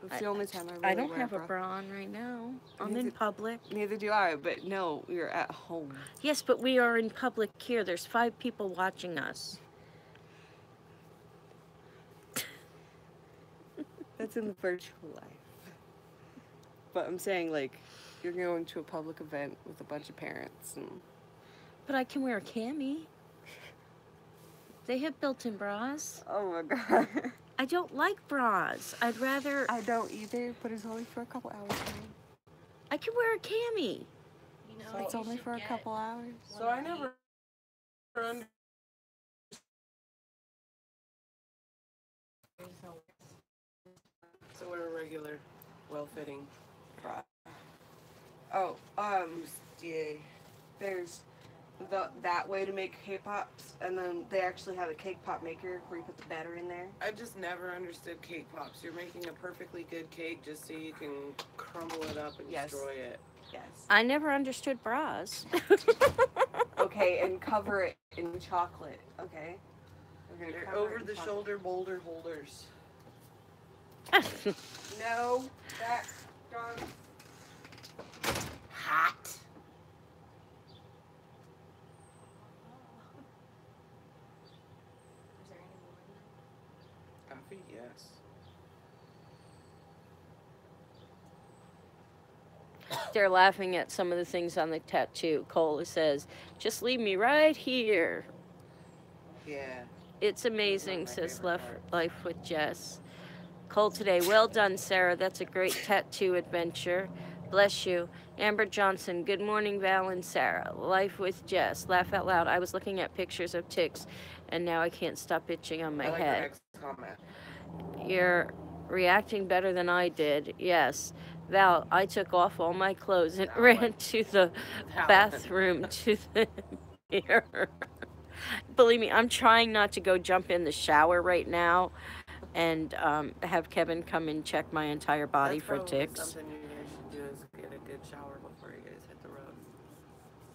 it's the only time I really I don't wear have a bra on right now. I'm in Neither- public. Neither do I, but no, you're at home. Yes, but we are in public here. There's 5 people watching us. That's in the virtual life. But I'm saying, like, you're going to a public event with a bunch of parents, and But I can wear a cami. They have built-in bras. oh my god. I don't like bras. I'd rather... I don't either, but it's only for a couple hours. Right? I can wear a cami. You know, It's you only should for a get couple hours. So I never understood. So we're a regular, well-fitting bra. Oh, there's that way to make K-pops, and then they actually have a cake pop maker where you put the batter in there. I just never understood cake pops. You're making a perfectly good cake just so you can crumble it up and Yes. destroy it. Yes. I never understood bras. Okay, and cover it in chocolate. Okay. We're gonna They're cover it in over-the-shoulder boulder holders. chocolate. No, that's done. Hot. Is there any more in Coffee, yes. They're laughing at some of the things on the tattoo. Cole says, just leave me right here. Yeah. It's amazing, my says favorite part. Life with Jess. Cole today, well done, Sarah. That's a great tattoo adventure. Bless you. Amber Johnson, good morning, Val and Sarah. Life with Jess. Laugh out loud. I was looking at pictures of ticks, and now I can't stop itching on my I like head. your next comment. You're reacting better than I did. Yes. Val, I took off all my clothes and That ran one. to the That bathroom to the mirror. Believe me, I'm trying not to go jump in the shower right now and have Kevin come and check my entire body That's for probably ticks. Something you guys should do is get a good shower before you guys hit the road.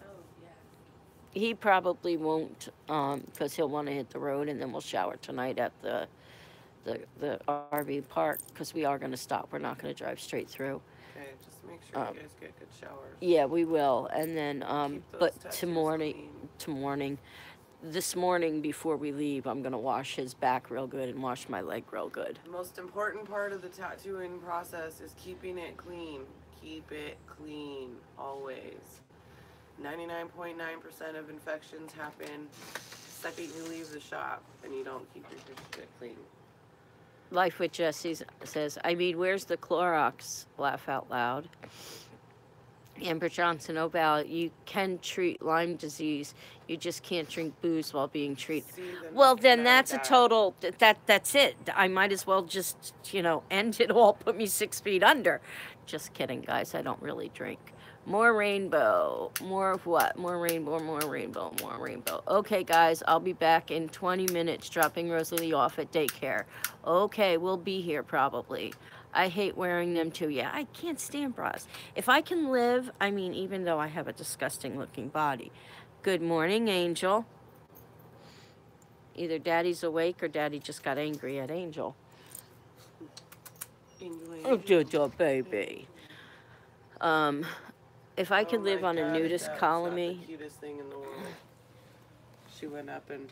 Oh, yeah. He probably won't because he'll want to hit the road, and then we'll shower tonight at the RV park because we are going to stop. We're not going to drive straight through. Okay, just make sure you guys get good showers. Yeah, we will. And then, Keep those but tattoos this morning before we leave, I'm gonna wash his back real good and wash my leg real good. The most important part of the tattooing process is keeping it clean. Keep it clean, always. 99.9% of infections happen the second you leave the shop and you don't keep your shit clean. Life with Jesse says, I mean, where's the Clorox? Laugh out loud. Amber Johnson, oh Val, you can treat Lyme disease. You just can't drink booze while being treated. See, Well, then now that's a that- total, that's it. I might as well just, end it all, put me 6 feet under. Just kidding, guys. I don't really drink. More rainbow. More of what? More rainbow, more rainbow, more rainbow. Okay, guys, I'll be back in 20 minutes dropping Rosalie off at daycare. Okay, we'll be here probably. I hate wearing them too. Yeah, I can't stand bras. If I can live, I mean, even though I have a disgusting looking body. Good morning, Angel. Either Daddy's awake or Daddy just got angry at Angel. Oh, Jojo, baby. If I could live on a nudist colony. Not the cutest thing in the world. She went up and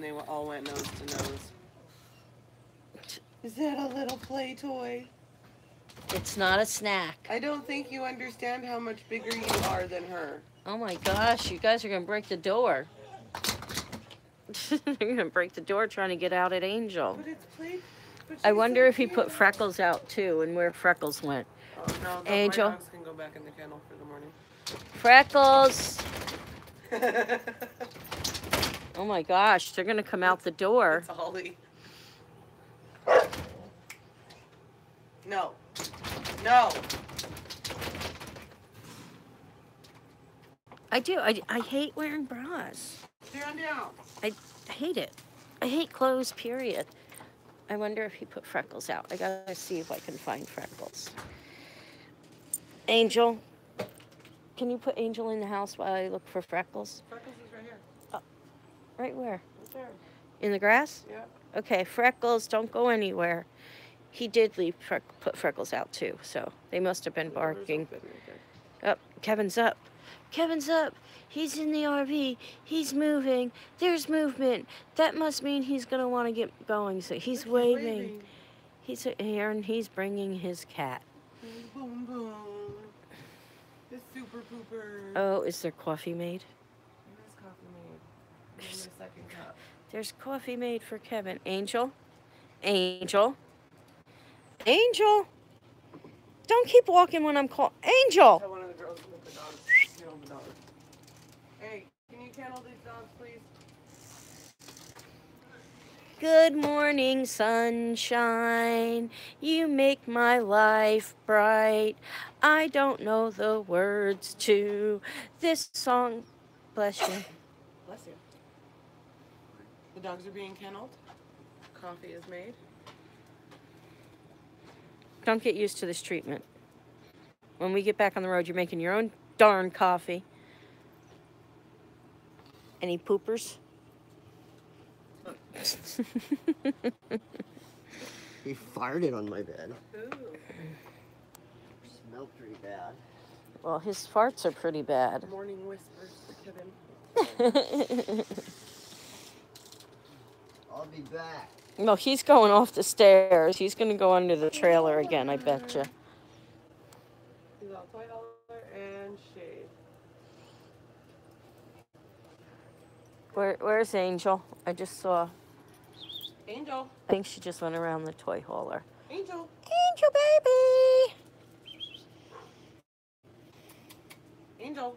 they all went nose to nose. Is that a little play toy? It's not a snack. I don't think you understand how much bigger you are than her. Oh my gosh, you guys are gonna break the door. You're gonna break the door trying to get out at Angel. But it's play. I wonder if he put Freckles out too and where Freckles went. Oh no, Angel. my dogs can go back in the kennel for the morning. Freckles! Oh my gosh, they're gonna come out the door. It's Ollie. No. No. I do. I hate wearing bras. Stand down. I hate it. I hate clothes, period. I wonder if he put Freckles out. I gotta see if I can find Freckles. Angel, can you put Angel in the house while I look for Freckles? Freckles is right here. Oh, right where? Right there. In the grass? Yeah. Okay, Freckles, don't go anywhere. He did put Freckles out too, so they must have been barking. Oh, Kevin's up. Kevin's up. He's in the RV. He's moving. There's movement. That must mean he's going to want to get going. So he's waving. He's here and he's bringing his cat. Boom, boom. The super pooper. Oh, is there coffee made? There is coffee made. In the second cup. There's coffee made for Kevin. Angel? Angel? Angel? Don't keep walking when I'm calling. Angel! Tell one of the girls to let the dogs kennel the dogs. Hey, can you kennel these dogs, please? Good morning, sunshine. You make my life bright. I don't know the words to this song. Bless you. Bless you. The dogs are being kenneled. Coffee is made. Don't get used to this treatment. When we get back on the road, you're making your own darn coffee. Any poopers? He farted on my bed. Ooh. Smelled pretty bad. Well, his farts are pretty bad. Morning whispers for Kevin. I'll be back. No, he's going off the stairs. He's going to go under the trailer again, I betcha. He's all toy hauler and shade. Where's Angel? I just saw. Angel. I think she just went around the toy hauler. Angel. Angel, baby! Angel.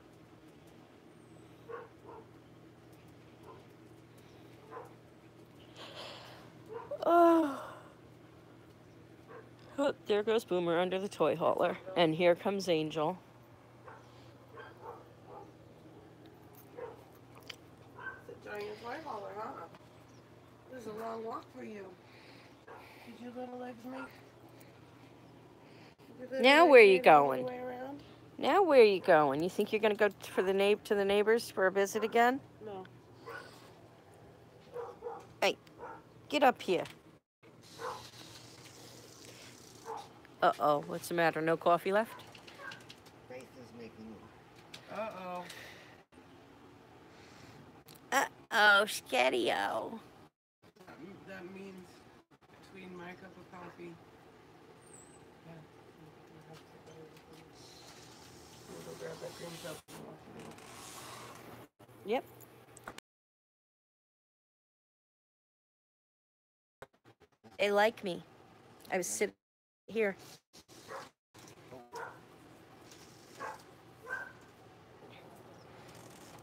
Oh. Oh, there goes Boomer under the toy hauler. And here comes Angel. It's a giant toy hauler, huh? This is a long walk for you. Did your little legs make? Now where you legs make it all going? the way around? Now where are you going? You think you're going to go for the to the neighbors for a visit again? No. Hey, get up here. Uh-oh, what's the matter? No coffee left? Face is making. Uh-oh. Uh-oh, Sketty-o. That means between my cup of coffee. Yeah. We'll go grab that green cup and walk it in. Yep. They like me. I was sitting here.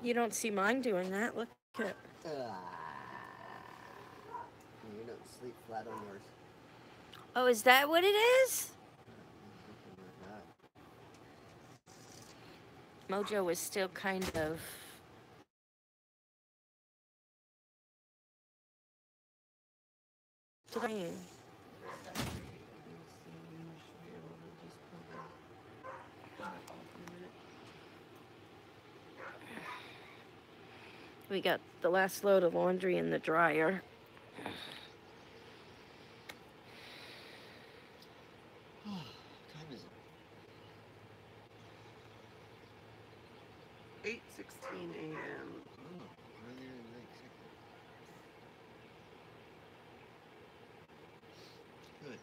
You don't see mine doing that. Look at it. You don't sleep flat on yours. Oh, is that what it is? Mojo was still kind of drained. We got the last load of laundry in the dryer. What time is it? 8:16 a.m. Oh, earlier than I expected. Good.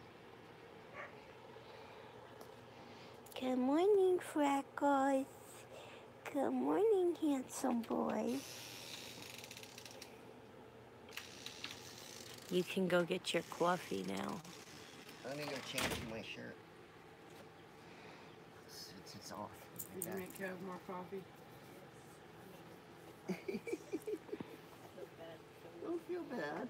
Good morning, Freckles. Good morning, handsome boy. You can go get your coffee now. Let me go change my shirt. It's off. Did you make Kev more coffee? Don't feel bad.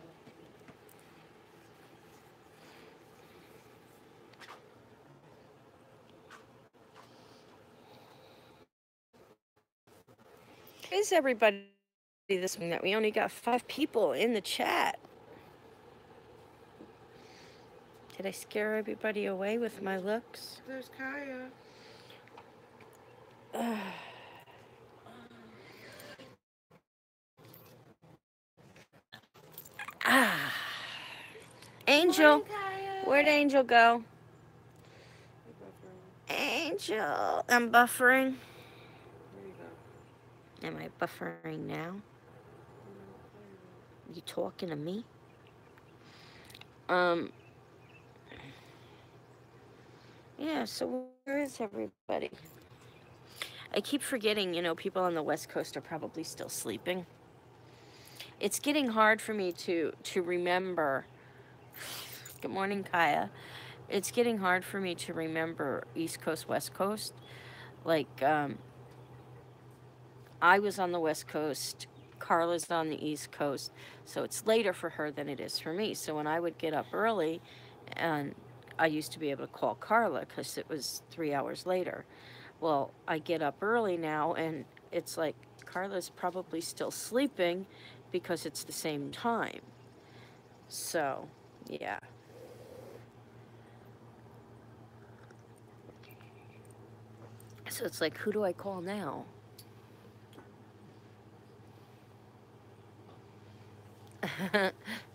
Is everybody this morning that we only got 5 people in the chat? Did I scare everybody away with my looks? There's Kaya. Angel. Morning, Kaya. Where'd Angel go? You're buffering. Angel. I'm buffering. There you go. Am I buffering now? You talking to me? Yeah, so where is everybody? I keep forgetting, you know, people on the West Coast are probably still sleeping. It's getting hard for me to remember. Good morning, Kaya. It's getting hard for me to remember East Coast, West Coast. Like, I was on the West Coast, Carla's on the East Coast, so it's later for her than it is for me. So when I would get up early, and I used to be able to call Carla because it was 3 hours later. Well, I get up early now, and it's like Carla's probably still sleeping because it's the same time. So, yeah. So it's like, who do I call now?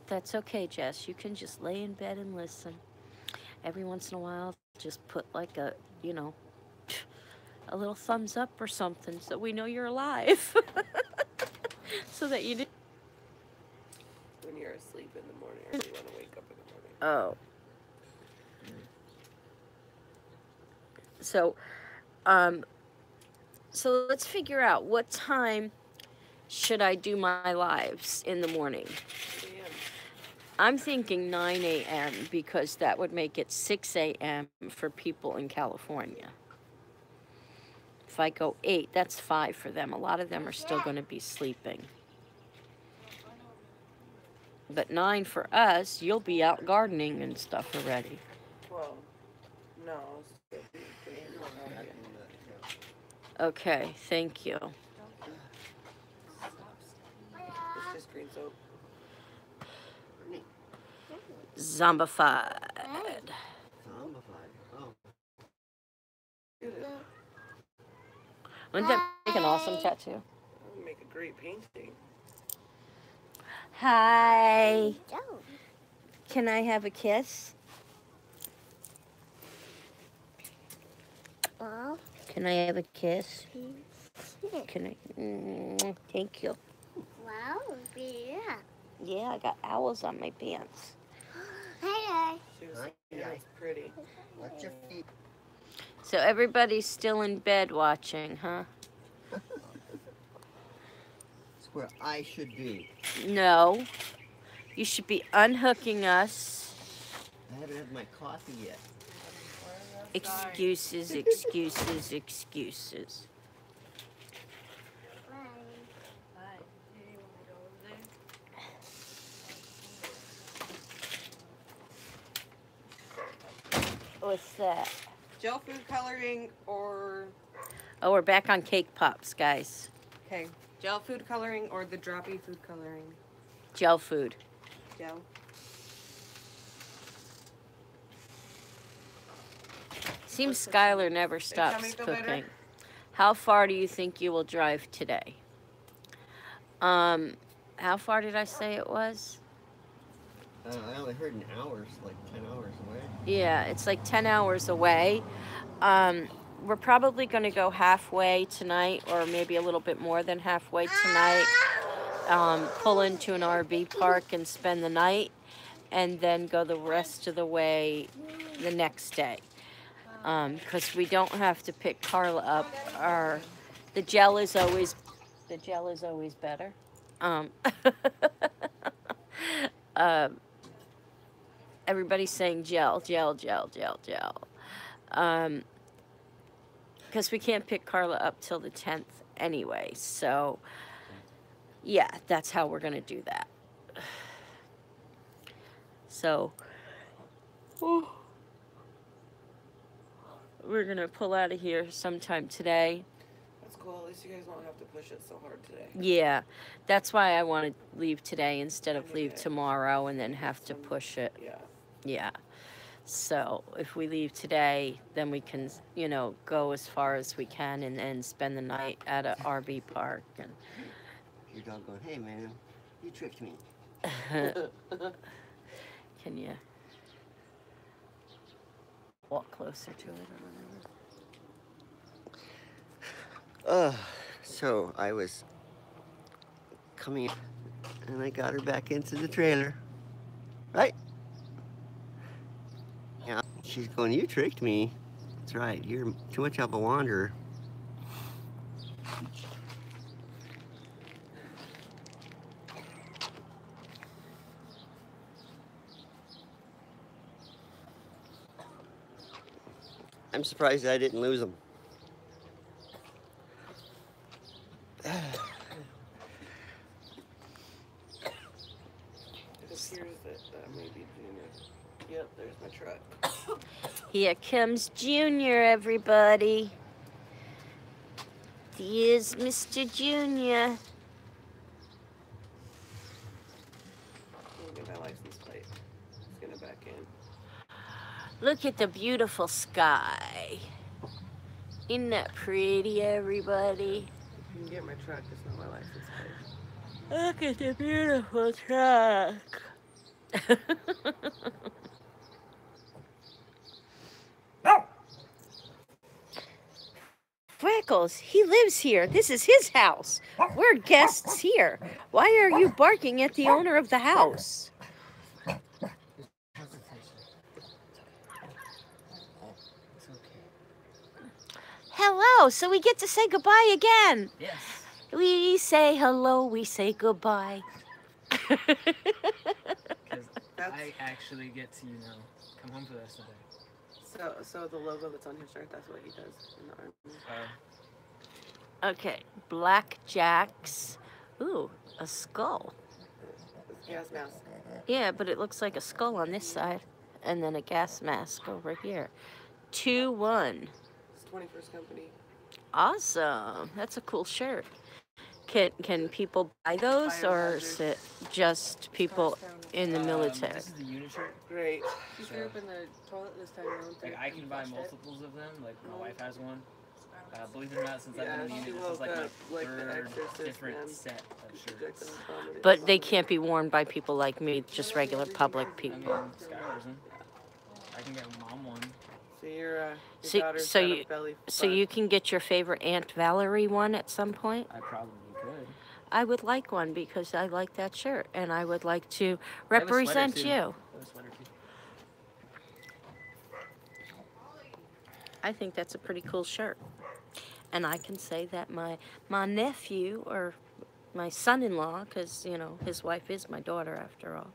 That's okay, Jess. You can just lay in bed and listen. Every once in a while, just put like a, you know, a little thumbs up or something so we know you're alive. So that you didn't. When you're asleep in the morning or you want to wake up in the morning. Oh. So let's figure out what time should I do my lives in the morning. Yeah. I'm thinking 9 a.m. because that would make it 6 a.m. for people in California. If I go 8, that's 5 for them. A lot of them are still going to be sleeping. But 9 for us, you'll be out gardening and stuff already. Well, no. Okay, thank you. It's just green soap. Zombified. Zombified. Oh. Wouldn't that make an awesome tattoo? That would make a great painting. Hi. Can I have a kiss? Can I have a kiss? Can I? Thank you. Wow, yeah. Yeah, I got owls on my pants. Hey, She was pretty. Watch your feet. So everybody's still in bed watching, huh? That's where I should be. No. You should be unhooking us. I haven't had my coffee yet. Excuses, excuses, excuses. What's that? Gel food coloring or Oh, we're back on cake pops, guys. Okay. Gel food coloring or the droppy food coloring? Gel food. Gel. Seems Skylar never tummy stops feel better? cooking. How far do you think you will drive today? How far did I say it was? I only heard an hour, so like 10 hours away. Yeah, it's like 10 hours away. We're probably going to go halfway tonight, or maybe a little bit more than halfway tonight. Pull into an RV park and spend the night, and then go the rest of the way the next day. Because we don't have to pick Carla up. The gel is always better. Everybody's saying gel. Because we can't pick Carla up till the 10th anyway. So, yeah, that's how we're going to do that. So, we're going to pull out of here sometime today. That's cool. At least you guys won't have to push it so hard today. Yeah, that's why I want to leave today instead of leave tomorrow and then have to push it. Yeah. Yeah. So if we leave today, then we can, you know, go as far as we can and then spend the night at a RV park. And Your dog going, hey man, you tricked me. can you walk closer to it or whatever? So I was coming and I got her back into the trailer. Right? Yeah, she's going, you tricked me. That's right, you're too much of a wanderer. I'm surprised I didn't lose them. It appears that maybe Junior. Yep, there's my truck. Here comes Junior, everybody. Here's Mr. Junior. Let me get my license plate. Let's get it back in. Look at the beautiful sky. Isn't that pretty, everybody? You can get my truck, it's not my license plate. Look at the beautiful truck. Freckles, he lives here. This is his house. We're guests here. Why are you barking at the owner of the house? Hello, so we get to say goodbye again. Yes. We say hello, we say goodbye. Because I actually get to, come home for the rest of the day. So the logo that's on his shirt, that's what he does in the army. Okay, blackjacks. Ooh, a skull. Gas mask. Yeah, but it looks like a skull on this side, and then a gas mask over here. 2-1. It's 21st Company. Awesome. That's a cool shirt. Can people buy those, or is it just people in the military? This is the unit shirt. Great. She threw up in the toilet this time around. Like, I can buy multiples of them. Like, my wife has one. Believe it or not, since I've Yeah, been in the she unit, this is like woke my up like the third Exorcist, different man. set of She shirts. took them and vomited. But they can't be worn by people like me, just regular public I mean, people. Skylar's them. I can get mom one. So your So- daughter's so got you- a belly So button. you can get your favorite Aunt Valerie one at some point? I probably could. I would like one because I like that shirt, and I would like to I have a sweater, represent too. you. I have a sweater, too. I think that's a pretty cool shirt. And I can say that my nephew, or my son-in-law, because, his wife is my daughter after all.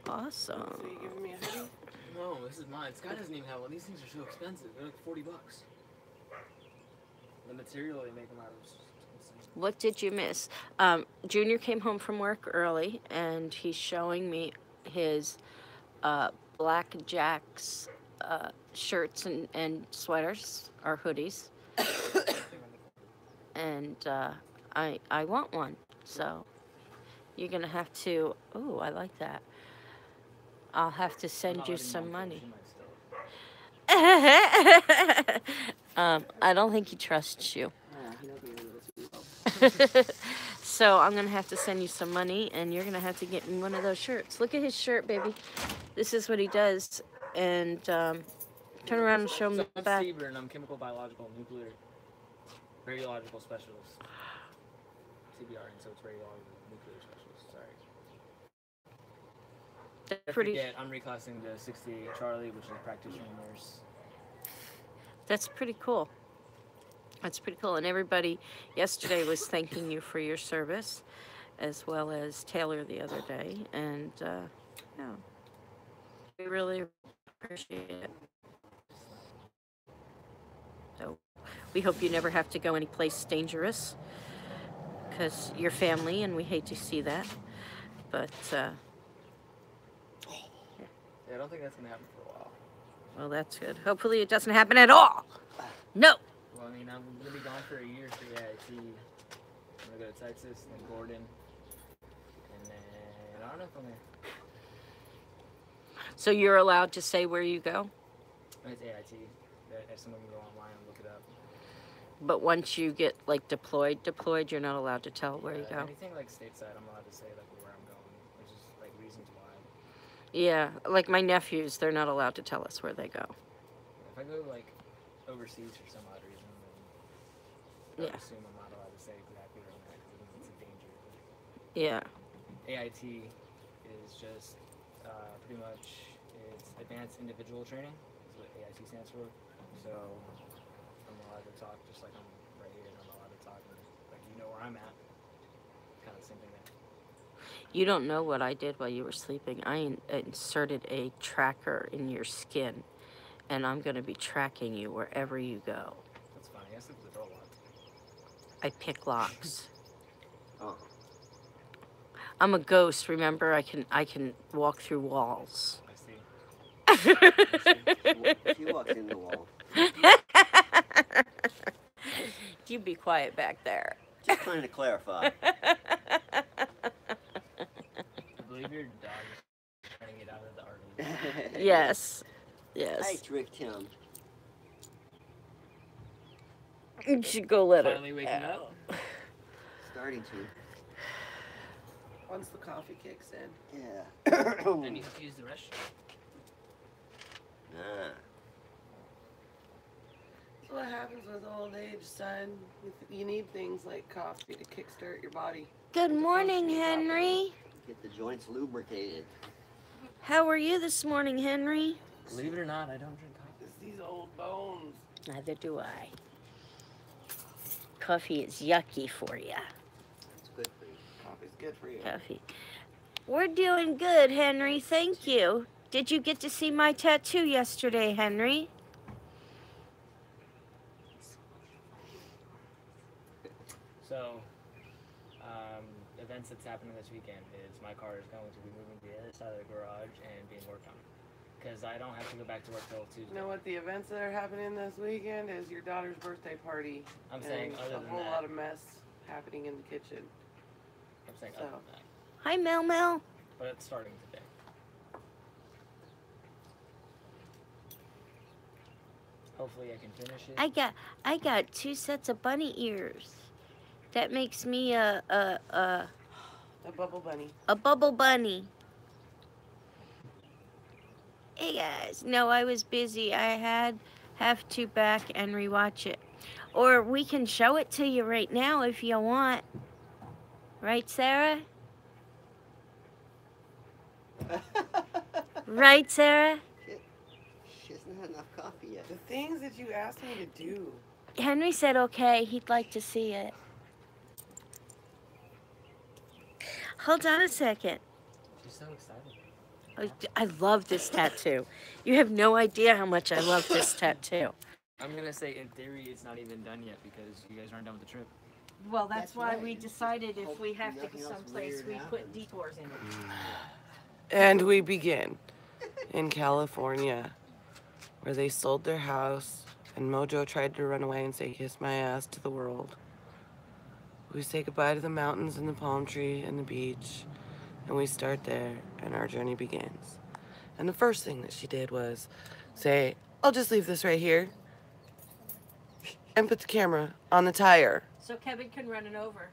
Awesome. So you giving me a hoodie? No, this is mine. Sky doesn't even have one. These things are so expensive. They're like $40. The material they make them out of is insane. What did you miss? Junior came home from work early, and he's showing me his blackjacks shirts and sweaters or hoodies, and I want one. So you're gonna have to. Oh, I like that. I'll have to send you some money. I don't think he trusts you. So I'm gonna have to send you some money, and you're gonna have to get me one of those shirts. Look at his shirt, baby. This is what he does. And turn around and show him the back. Seaburn, I'm chemical, biological, nuclear, radiological specialist. CBR, and so it's radiological, nuclear specialist. Sorry. Pretty. I'm reclassing to 68 Charlie, which is practitioner nurse. That's pretty cool. That's pretty cool. And everybody yesterday was thanking you for your service, as well as Taylor the other day. And yeah, we really appreciate it. So we hope you never have to go anyplace dangerous, because you're family, and we hate to see that. But yeah, I don't think that's gonna happen for a while. well, that's good. Hopefully it doesn't happen at all. No. Well, I mean, I'm gonna be gone for a year for AIT. I'm gonna go to Texas, then Gordon, and then I don't know if I'm gonna. So you're allowed to say where you go? It's AIT. If someone can go online and look it up. But once you get like deployed, you're not allowed to tell where you go. Anything like stateside, I'm allowed to say like where I'm going. There's just like reasons why. Yeah, like my nephews, they're not allowed to tell us where they go. If I go like overseas for some odd reason, then I assume I'm not allowed to say exactly where I'm at because it's a danger. Yeah. AIT is just pretty much it's advanced individual training. Is what AIT stands for. So I'm allowed to talk just like I'm right here, and I'm allowed to talk like you know where I'm at. Kind of the same thing there. You don't know what I did while you were sleeping. I inserted a tracker in your skin, and I'm going to be tracking you wherever you go. That's funny. I sleep with the door locked. I pick locks. Oh. I'm a ghost, remember? I can walk through walls. I see. She walks in the wall. You be quiet back there. Just trying to clarify. I believe your dog is trying to get out of the RV. Yes. I Yes. tricked him. You should go let Finally her. waking up. Starting to. Once the coffee kicks in. Yeah. I need to use the restroom. Ah. That's what happens with old age, son. You need things like coffee to kickstart your body. Good morning, Henry. Get the joints lubricated. How are you this morning, Henry? Believe it or not, I don't drink coffee. It's these old bones. Neither do I. Coffee is yucky for you. It's good for you. Coffee's good for you. Coffee. We're doing good, Henry. Thank you. Did you get to see my tattoo yesterday, Henry? So, events that's happening this weekend is my car is going to be moving to the other side of the garage and being worked on. Because I don't have to go back to work till Tuesday. You know what the events that are happening this weekend is your daughter's birthday party. I'm saying and other a than whole that. lot of mess happening in the kitchen. I'm saying So. other than that. Hi, Mel Mel. But it's starting today. Hopefully I can finish it. I got 2 sets of bunny ears. That makes me a A bubble bunny. bubble bunny. Hey guys, no, I was busy. I have to back and rewatch it. Or we can show it to you right now if you want. Right, Sarah? Right, Sarah? She hasn't had enough coffee yet. The things that you asked me to do. Henry said okay, he'd like to see it. Hold on a second. She's so excited. I love this tattoo. You have no idea how much I love this tattoo. I'm gonna say in theory it's not even done yet because you guys aren't done with the trip. Well, that's why we decided if we have to go someplace, we put detours in it. And we begin in California. where they sold their house and Mojo tried to run away and say, kiss my ass to the world. We say goodbye to the mountains and the palm tree and the beach, and we start there, and our journey begins. And the first thing that she did was say, I'll just leave this right here and put the camera on the tire. So Kevin can run it over.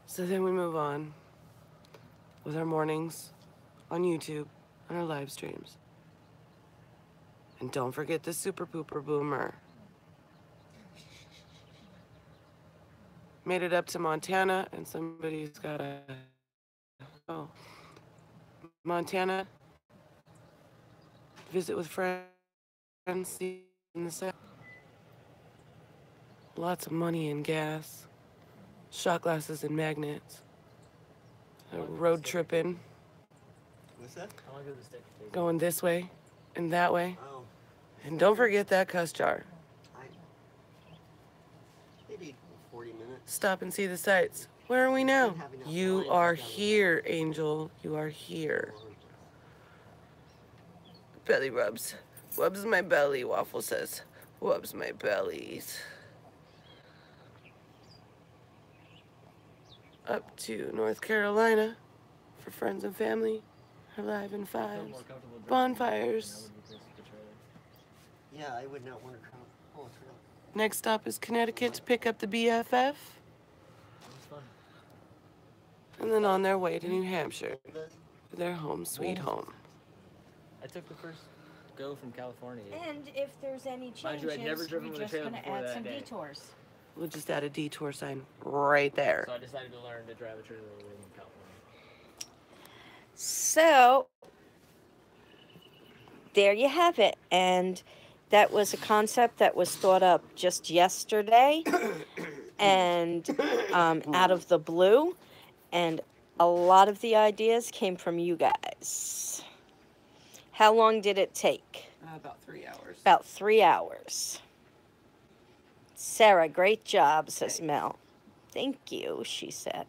So then we move on with our mornings on YouTube and our live streams. And don't forget the Super Pooper Boomer. Made it up to Montana, and somebody's got a... Oh. Montana. Visit with friends. See in the south. Lots of money and gas. Shot glasses and magnets. Road tripping. What's that? How long does the stick take? Going this way and that way. Oh, And don't forget that cuss jar. maybe 40 minutes. Stop and see the sights. Where are we now? You are here, Angel. You are here. Belly rubs. Rubs my belly, Waffle says. Rubs my bellies. Up to North Carolina for friends and family. Alive in fives. Bonfires. Yeah, I would not want to come. Oh, it's real. Next stop is Connecticut to pick up the BFF. That's fun. And then on their way to New Hampshire. Their home, sweet home. I took the first go from California. And if there's any Mind you, I'd never changes, driven we're with a just trailer going to before add that some day. detours. We'll just add a detour sign right there. So I decided to learn to drive a trailer in California. So, there you have it. And that was a concept that was thought up just yesterday and out of the blue. And a lot of the ideas came from you guys. How long did it take? About 3 hours. About 3 hours. Sarah, great job, says Mel. Thank you, she said.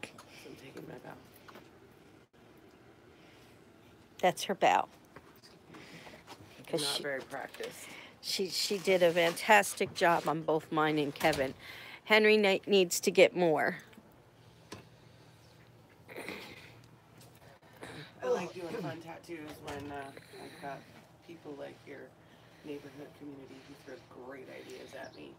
I'm taking my bow. That's her bow. I'm 'Cause not very practiced. She did a fantastic job on both mine and Kevin. Henry needs to get more. I like doing fun tattoos when I've got people like your neighborhood community who throw great ideas at me.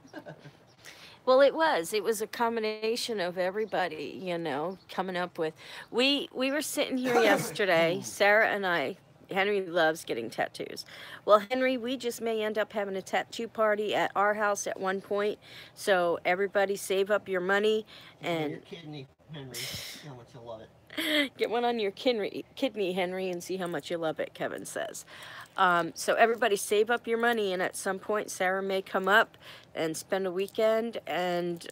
Well, it was a combination of everybody, you know, coming up with. We were sitting here yesterday, Sarah and I. Henry loves getting tattoos. Well, Henry, we just may end up having a tattoo party at our house at one point. So everybody save up your money and Your kidney, Henry. See how much you love it. get one on your kidney, Henry, and see how much you love it, Kevin says. So everybody save up your money, and at some point Sarah may come up and spend a weekend, and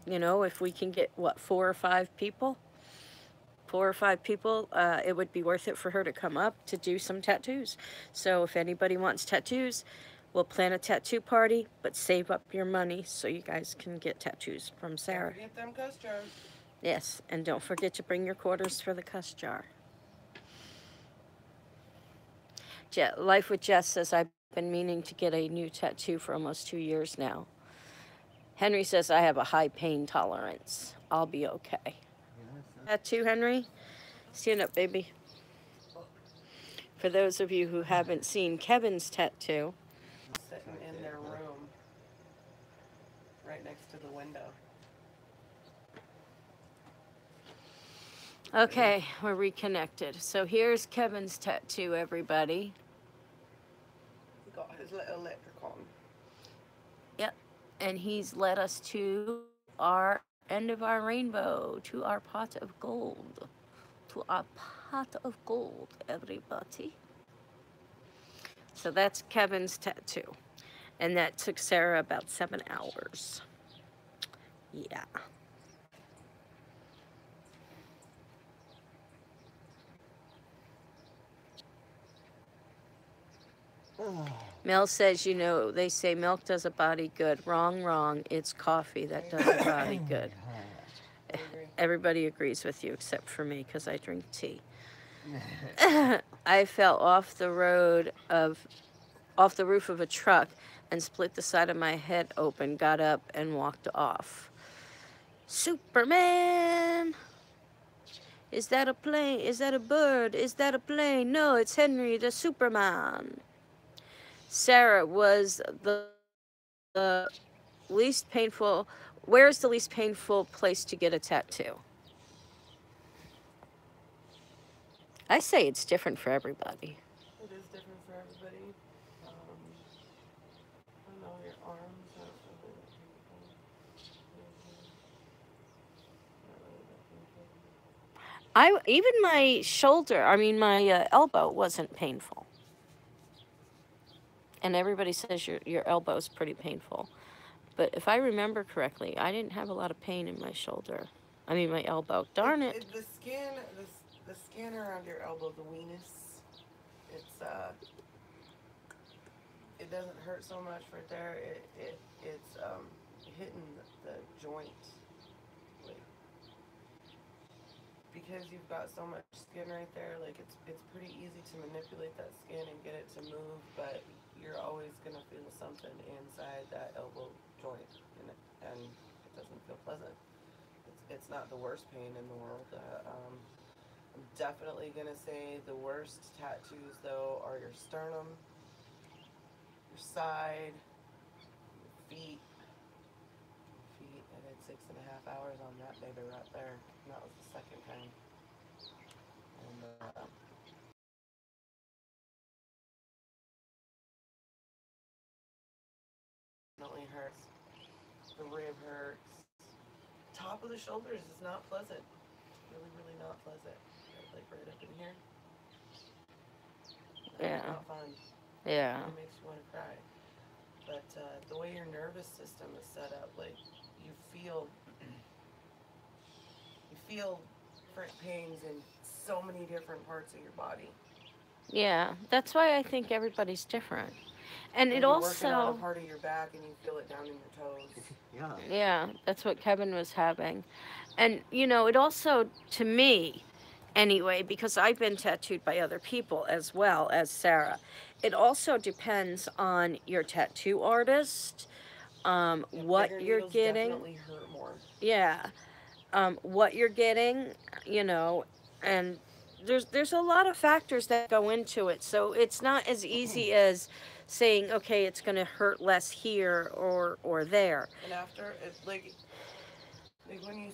you know, if we can get, what, 4 or 5 people, it would be worth it for her to come up to do some tattoos. So if anybody wants tattoos, we'll plan a tattoo party, but save up your money so you guys can get tattoos from Sarah. Get them cuss jars. Yes, and don't forget to bring your quarters for the cuss jar. Life with Jess says, I've been meaning to get a new tattoo for almost 2 years now. Henry says, I have a high pain tolerance. I'll be okay. Tattoo, Henry? Stand up, baby. For those of you who haven't seen Kevin's tattoo, Sitting in their room, right next to the window. okay, we're reconnected. So here's Kevin's tattoo, everybody. He got his little Elétrico. Yep, and he's led us to our end of our rainbow, to our pot of gold. To our pot of gold, everybody. So that's Kevin's tattoo. And that took Sarah about 7 hours. Yeah. Mel says, you know, they say milk does a body good. Wrong, wrong. It's coffee that does a body good. everybody agrees with you except for me because I drink tea. I fell off the roof of a truck and split the side of my head open, got up and walked off. Superman! Is that a plane? Is that a bird? Is that a plane? No, it's Henry the Superman. Sarah was the least painful. Where is the least painful place to get a tattoo? I say it's different for everybody. It is different for everybody. I don't know, your arms are really painful. Even my shoulder, my elbow wasn't painful. And everybody says your elbow is pretty painful. But if I remember correctly, I didn't have a lot of pain in my shoulder. My elbow. Darn it. The skin around your elbow, the weenus, it doesn't hurt so much right there. It's hitting the joint, like, because you've got so much skin right there. Like it's pretty easy to manipulate that skin and get it to move, but you're always gonna feel something inside that elbow joint, and it doesn't feel pleasant. It's not the worst pain in the world. I'm definitely gonna say the worst tattoos though are your sternum, your side, your feet. I did 6.5 hours on that baby right there. And that was the second time. And definitely hurts. The rib hurts. Top of the shoulders is not pleasant. Really not pleasant. Like right up in here. Yeah. Not fun. Yeah. It makes you want to cry. But the way your nervous system is set up, like you feel different pains in so many different parts of your body. Yeah, that's why I think everybody's different. And it You're working on a also, part of your back and you feel it down in your toes. Yeah. yeah, that's what Kevin was having. And, it also, to me, anyway, because I've been tattooed by other people as well as Sarah, it also depends on your tattoo artist, what Bigger you're needles getting. definitely hurt more. Yeah. What you're getting, and there's a lot of factors that go into it. So it's not as easy as saying, okay, it's going to hurt less here or there. And after, it's like when you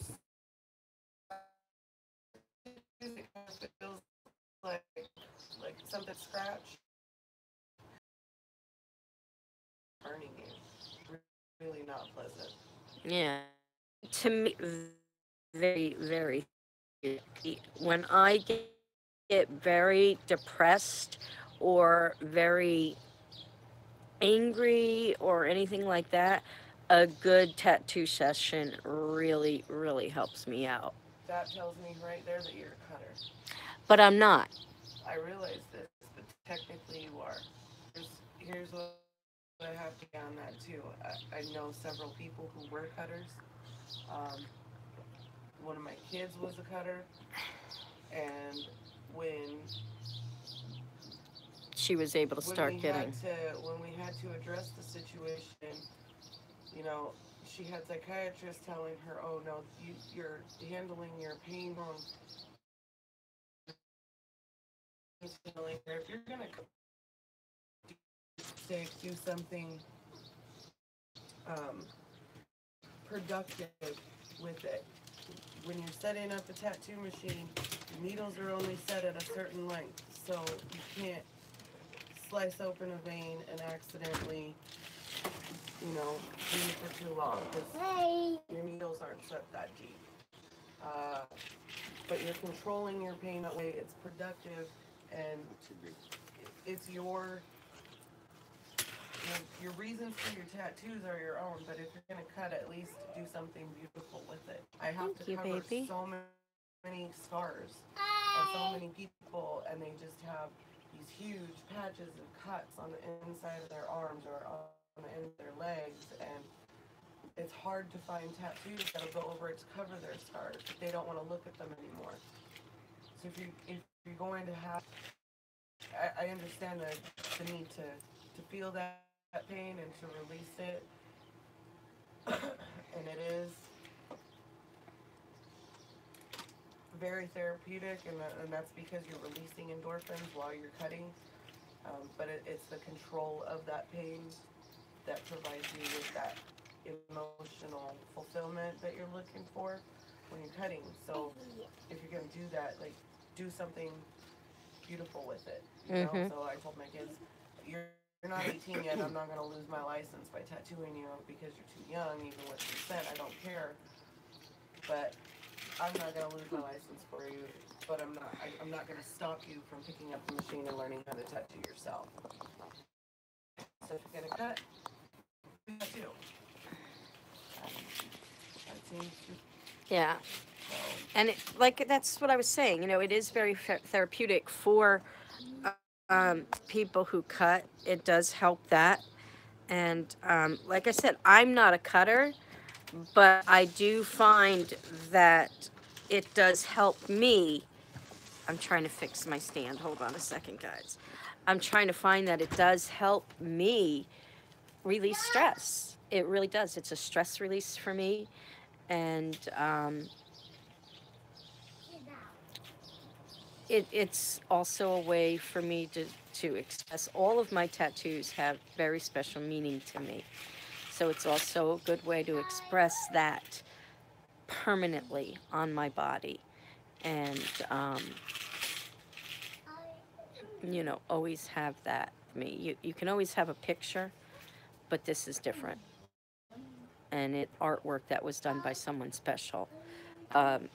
it kind of feels like something scratched, burning you. Really not pleasant. Yeah. To me, very, very, when I get very depressed or very angry or anything like that, a good tattoo session really, really helps me out. That tells me right there that you're a cutter. But I'm not. I realize this, but technically you are. Here's what I have to get on that too. I know several people who were cutters. One of my kids was a cutter, and when she was able to start getting. When we had to address the situation, she had psychiatrists telling her, "Oh no, you're handling your pain wrong." Telling her, if you're gonna do something productive with it, when you're setting up a tattoo machine, the needles are only set at a certain length, so you can't slice open a vein and accidentally, bleed for too long, because your needles aren't set that deep. But you're controlling your pain that way. It's productive, and it's your reasons for your tattoos are your own. But if you're gonna cut, at least do something beautiful with it. I have to cover so many scars of so many people, and they just have these huge patches of cuts on the inside of their arms or on the end of their legs, and it's hard to find tattoos that'll go over it to cover their scars. They don't want to look at them anymore. So if you're going to have, I understand the need to feel that pain and to release it, and it is very therapeutic, and that's because you're releasing endorphins while you're cutting. But it's the control of that pain that provides you with that emotional fulfillment that you're looking for when you're cutting. So if you're gonna do that, like, do something beautiful with it. You know. So I told my kids, you're not 18 yet. I'm not gonna lose my license by tattooing you because you're too young. Even with consent, I don't care. But I'm not gonna lose my license for you. But I'm not gonna stop you from picking up the machine and learning how to tattoo yourself. So if you're gonna cut, do that too. That seems to. Yeah. And that's what I was saying. You know, it is very therapeutic for people who cut. It does help that. And like I said, I'm not a cutter, but I do find that it does help me. I'm trying to fix my stand. Hold on a second, guys. I'm trying to find that it does help me release stress. It really does. It's a stress release for me. And it's also a way for me to express. All of my tattoos have very special meaning to me. So it's also a good way to express that permanently on my body. And, you know, always have that. I mean, you can always have a picture, but this is different. And artwork that was done by someone special.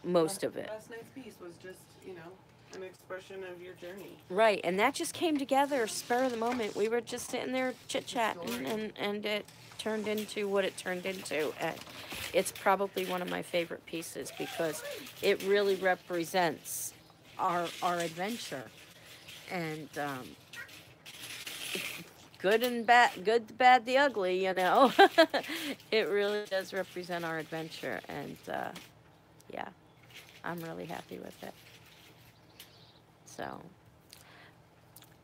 Most of it. Last night's piece was just, you know, an expression of your journey. Right, and that just came together, spur of the moment. We were just sitting there chit-chatting, and it turned into what it turned into. And it's probably one of my favorite pieces because it really represents our adventure. And good and bad, good, the bad, the ugly, you know. It really does represent our adventure, and yeah, I'm really happy with it. So,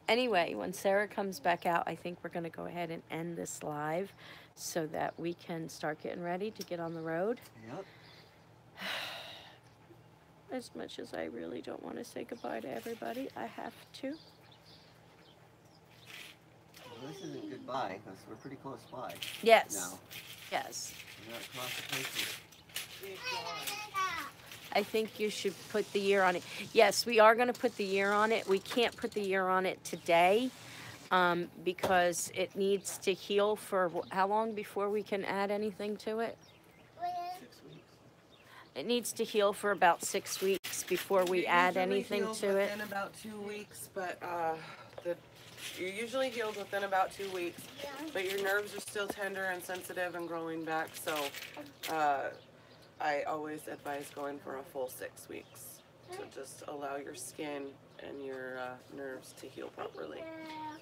anyway, when Sarah comes back out, I think we're going to go ahead and end this live so that we can start getting ready to get on the road. Yep. As much as I really don't want to say goodbye to everybody, I have to. Well, this isn't goodbye because we're pretty close by. Yes. Now. Yes. We're not across the country. I think you should put the year on it. Yes, we are going to put the year on it. We can't put the year on it today because it needs to heal for how long before we can add anything to it? 6 weeks. It needs to heal for about 6 weeks before we add anything to it. Within about 2 weeks, but you're usually healed within about 2 weeks, but your nerves are still tender and sensitive and growing back, so I always advise going for a full 6 weeks to just allow your skin and your nerves to heal properly.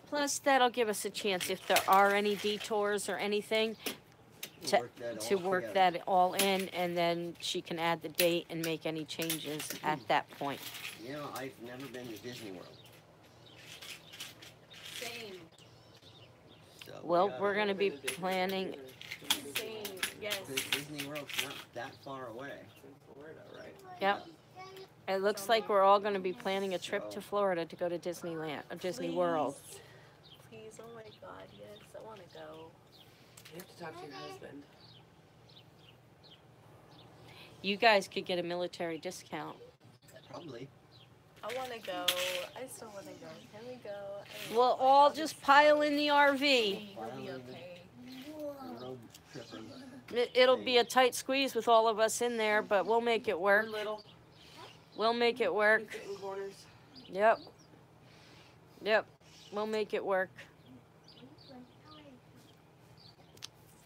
Plus, that'll give us a chance if there are any detours or anything to work that all in, and then she can add the date and make any changes at that point. You know, I've never been to Disney World. Same. So Well, we're going to be planning. Same. Yes. Disney World's not that far away. It's in Florida, right? Yep. It looks like we're all going to be planning a trip to Florida to go to Disneyland, or Disney World. Please, oh my God, yes, I want to go. You have to talk to your husband. You guys could get a military discount. Probably. I want to go. I still want to go. Can we go? We'll all just pile in the RV. We'll be okay. Road tripping. It'll be a tight squeeze with all of us in there, but we'll make it work. Little. We'll make it work. You fit in corners. Yep. Yep. We'll make it work.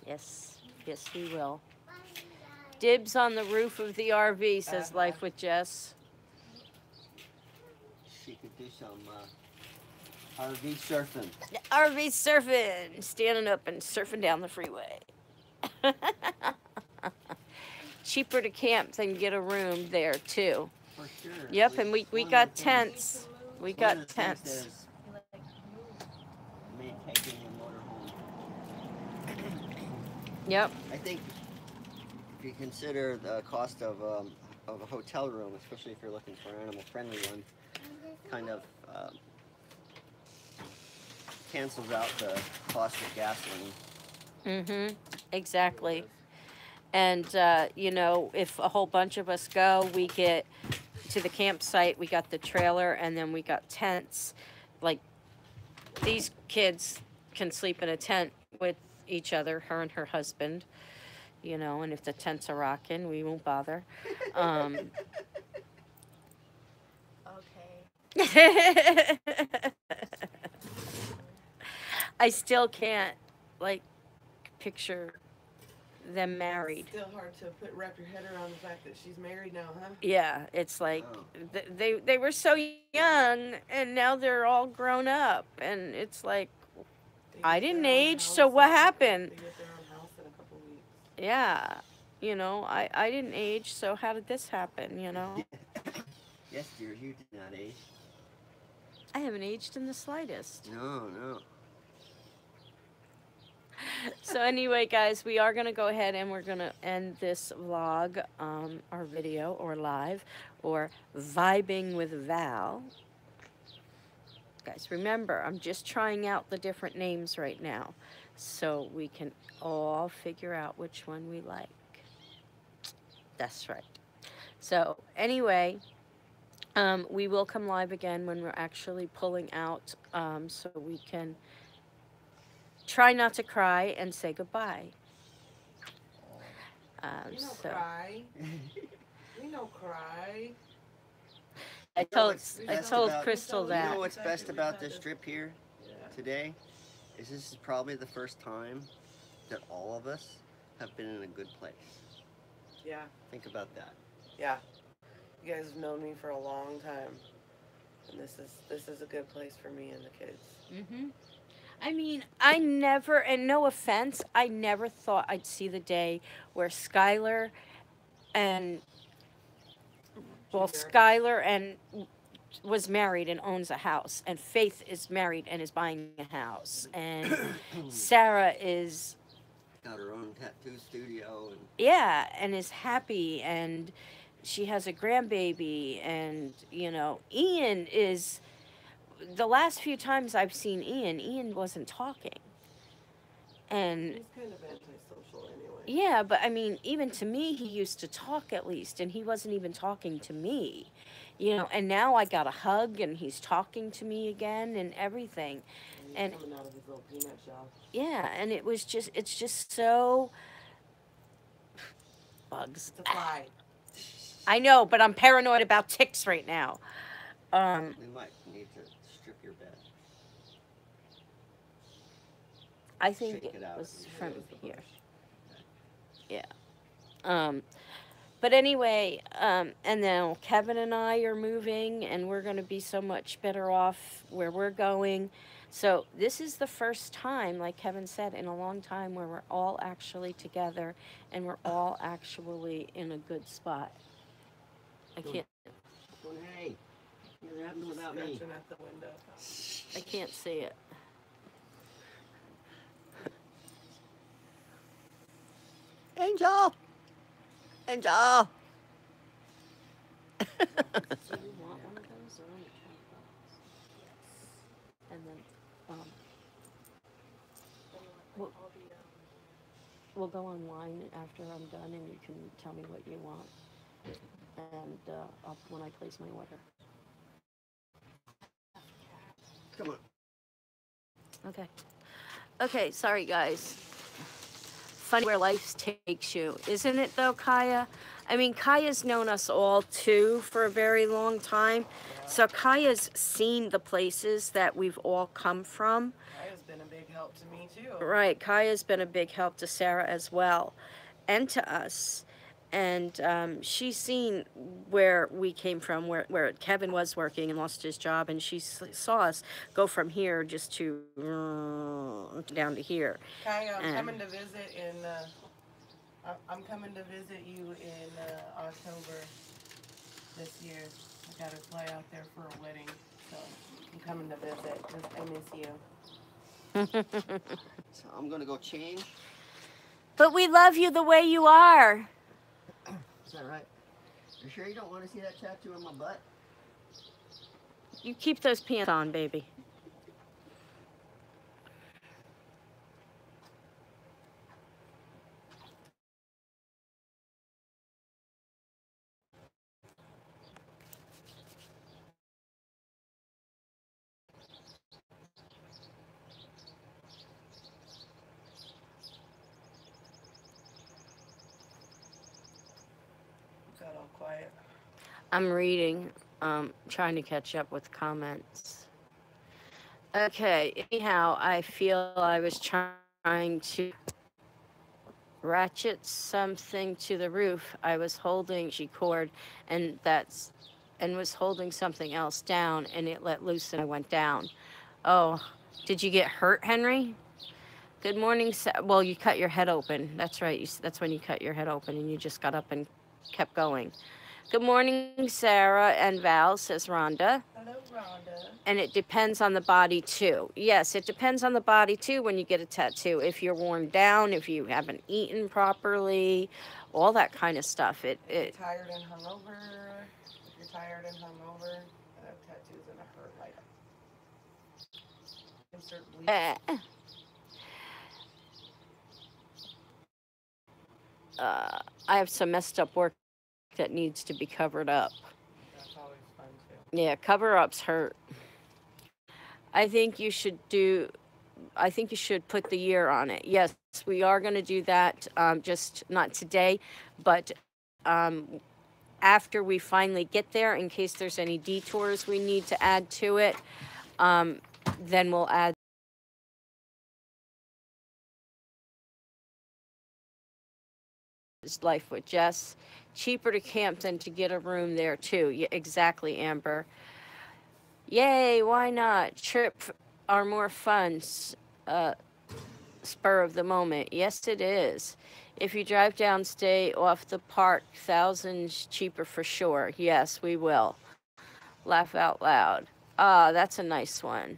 Yes. Yes, we will. Dibs on the roof of the RV, says Life with Jess. She could do some RV surfing. RV surfing. Standing up and surfing down the freeway. Cheaper to camp than get a room there too. For sure. Yep, and we One of got the things- tents. We one got of the things tents. that is made taking a motorhome. Yep. I think if you consider the cost of a hotel room, especially if you're looking for an animal-friendly one, kind of cancels out the cost of gasoline. Mm-hmm. Exactly. And, you know, if a whole bunch of us go, we get to the campsite, we got the trailer, and then we got tents. Like, these kids can sleep in a tent with each other, her and her husband, you know, and if the tents are rocking, we won't bother. Okay. I still can't, like, picture them married. Still hard to wrap your head around the fact that she's married now, huh? Yeah, it's like Oh. they were so young and now they're all grown up, and it's like, They I get didn't their own age, house so what in a couple- happened? They get their own house in a couple weeks. Yeah, you know, I didn't age, so how did this happen, you know? Yes, dear, you did not age. I haven't aged in the slightest. No, no. So anyway, guys, we are going to go ahead and we're going to end this vlog, or video, or live, or vibing with Val. Guys, remember, I'm just trying out the different names right now, so we can all figure out which one we like. That's right. So anyway, we will come live again when we're actually pulling out, so we can try not to cry and say goodbye. We don't So cry. We don't cry. I You know told what's best about- Crystal You that. know what's best about this trip here Yeah. today? This is probably the first time that all of us have been in a good place. Yeah. Think about that. Yeah. You guys have known me for a long time. And this is a good place for me and the kids. Mm-hmm. I mean, I never, and no offense, I never thought I'd see the day where Skylar and, well, Junior. Skylar and was married and owns a house, and Faith is married and is buying a house, and Sarah is, Got her own tattoo studio and yeah, and is happy, and she has a grandbaby, and, you know, Ian is, the last few times I've seen Ian wasn't talking. And He's kind of antisocial anyway. yeah, but I mean, even to me, he used to talk at least, and he wasn't even talking to me, you know, and now I got a hug, and he's talking to me again, and everything. He's And- coming out of his little peanut shell. Yeah, and it's just so, bugs. It's a fly. I know, but I'm paranoid about ticks right now. we might need to strip your bed. I think Shake it it out. was Yeah, from it was the here. bush. But anyway, and now Kevin and I are moving, and we're going to be so much better off where we're going. So this is the first time, like Kevin said, in a long time where we're all actually together, and we're all actually in a good spot. I can't Well, hey, you're happening without me. Scratching at the window. I can't see it. Angel! Angel! Do you want one of those or only $20? And then Well- we'll go online after I'm done, and you can tell me what you want. And when I place my order. Come on. Okay. Okay, sorry guys. Funny where life takes you, isn't it though, Kaya? I mean, Kaya's known us all too for a very long time. So Kaya's seen the places that we've all come from. Kaya's been a big help to me too. Right, Kaya's been a big help to Sarah as well, and to us. And she's seen where we came from, where Kevin was working and lost his job, and she saw us go from here just to down to here. Kaya, I'm And- coming to visit in I'm coming to visit you in October this year. I gotta fly out there for a wedding, so I'm coming to visit because I miss you. So I'm gonna go change. But we love you the way you are. Is that right? You sure you don't want to see that tattoo on my butt? You keep those pants on, baby. Got all quiet. I'm reading, trying to catch up with comments. Okay, anyhow, I feel I was trying to ratchet something to the roof. I was holding the cord and was holding something else down, and it let loose and I went down. Oh, did you get hurt, Henry? Good morning. Well, you cut your head open. That's right. That's when you cut your head open and you just got up and kept going. Good morning, Sarah and Val, says Rhonda. Hello, Rhonda. And it depends on the body, too. Yes, it depends on the body, too, when you get a tattoo. If you're worn down, if you haven't eaten properly, all that kind of stuff. If you're tired and hungover, that tattoo's gonna hurt like insert bleach. I have some messed up work that needs to be covered up. That's always fun too. Yeah, cover-ups hurt. I think you should put the year on it. Yes, we are going to do that, just not today, but after we finally get there, in case there's any detours we need to add to it, then we'll add Life with Jess. Cheaper to camp than to get a room there too. Yeah, exactly, Amber. Yay, why not? Trips are more fun, spur of the moment. Yes, it is. If you drive down, stay off the park. Thousands cheaper for sure. Yes, we will. Laugh out loud. Ah, that's a nice one.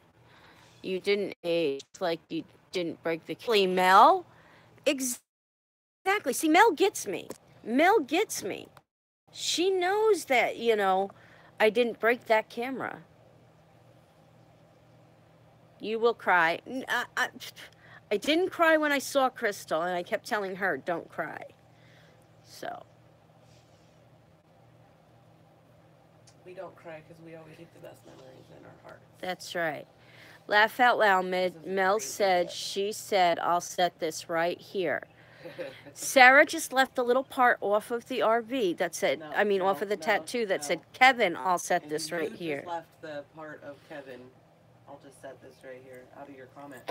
You didn't age like you didn't break the Mel? Exactly. See, Mel gets me. Mel gets me. She knows that, I didn't break that camera. You will cry. I didn't cry when I saw Crystal, and I kept telling her, don't cry. So. We don't cry because we always keep the best memories in our hearts. That's right. Laugh out loud. Mel said, she said, I'll set this right here. Sarah just left the little part off of the RV that said, off of the tattoo that said, Kevin, I'll set this right here. You just left the part of Kevin. I'll just set this right here out of your comment.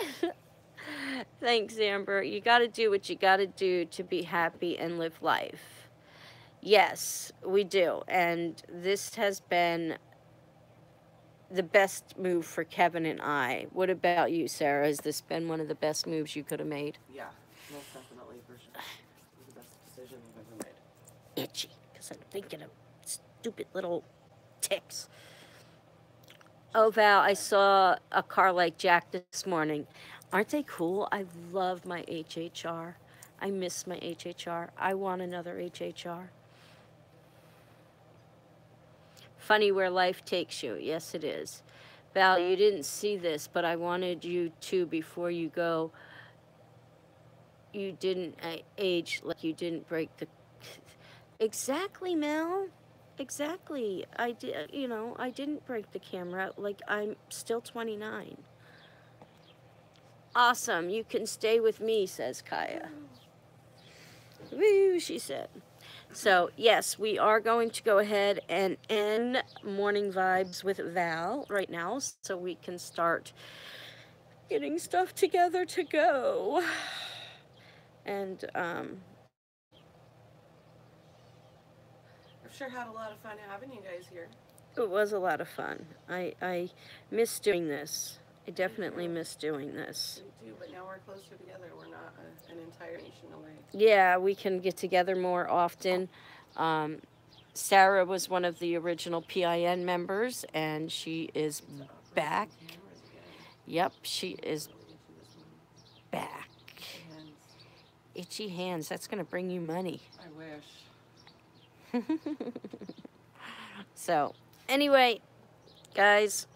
Thanks, Amber. You got to do what you got to do to be happy and live life. Yes, we do. And this has been the best move for Kevin and I. What about you, Sarah? Has this been one of the best moves you could have made? Yeah, most definitely, for sure. It was the best decision I've ever made. Itchy, because I'm thinking of stupid little ticks. Oh, Val, I saw a car like Jack this morning. Aren't they cool? I love my HHR. I miss my HHR. I want another HHR. Funny where life takes you. Yes, it is. Val, you didn't see this, but I wanted you to, before you go, you didn't age like you didn't break the... Exactly, Mel. Exactly. I did, I didn't break the camera. Like, I'm still 29. Awesome. You can stay with me, says Kaya. Woo, she said. So, yes, we are going to go ahead and end Morning Vibes with Val right now so we can start getting stuff together to go. And, I've sure had a lot of fun having you guys here. it was a lot of fun. I miss doing this. I definitely miss doing this. We do, but now we're closer together. We're not an entire nation away. Yeah, we can get together more often. Sarah was one of the original PIN members, and she is back. Yep, she is back. Itchy hands, that's going to bring you money. I wish. So, anyway, guys,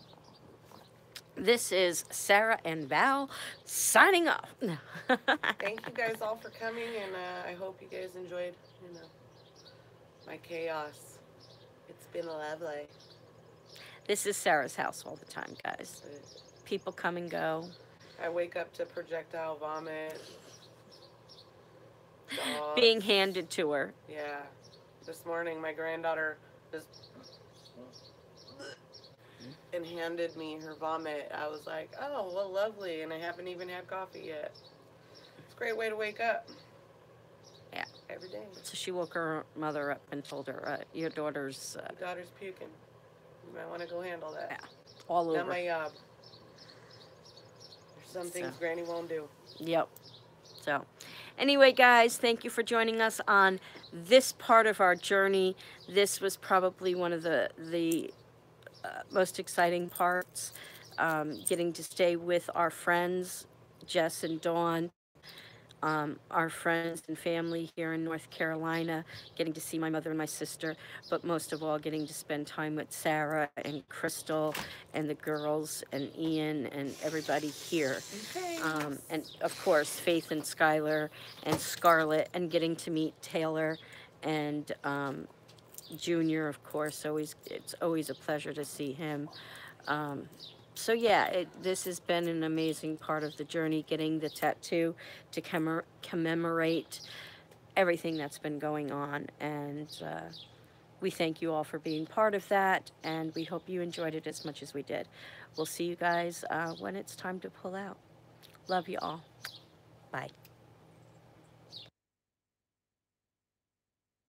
this is Sarah and Val signing off. Thank you guys all for coming, and I hope you guys enjoyed, my chaos. It's been lovely. This is Sarah's house all the time, guys. People come and go. I wake up to projectile vomit. Dogs. Being handed to her. Yeah. This morning, my granddaughter just and handed me her vomit. I was like, oh, well, lovely, and I haven't even had coffee yet. It's a great way to wake up. Yeah. Every day. So she woke her mother up and told her, your daughter's... Your daughter's puking. You might want to go handle that. Yeah. All over. Not my job. There's some things Granny won't do. Yep. So, anyway, guys, thank you for joining us on this part of our journey. This was probably one of the most exciting parts, getting to stay with our friends, Jess and Dawn, our friends and family here in North Carolina, getting to see my mother and my sister, but most of all, getting to spend time with Sarah and Crystal and the girls and Ian and everybody here. And of course, Faith and Skylar and Scarlett, and getting to meet Taylor and Junior, of course. It's always a pleasure to see him. So yeah, this has been an amazing part of the journey, getting the tattoo to commemorate everything that's been going on. And we thank you all for being part of that, and we hope you enjoyed it as much as we did. We'll see you guys when it's time to pull out. Love you all. Bye.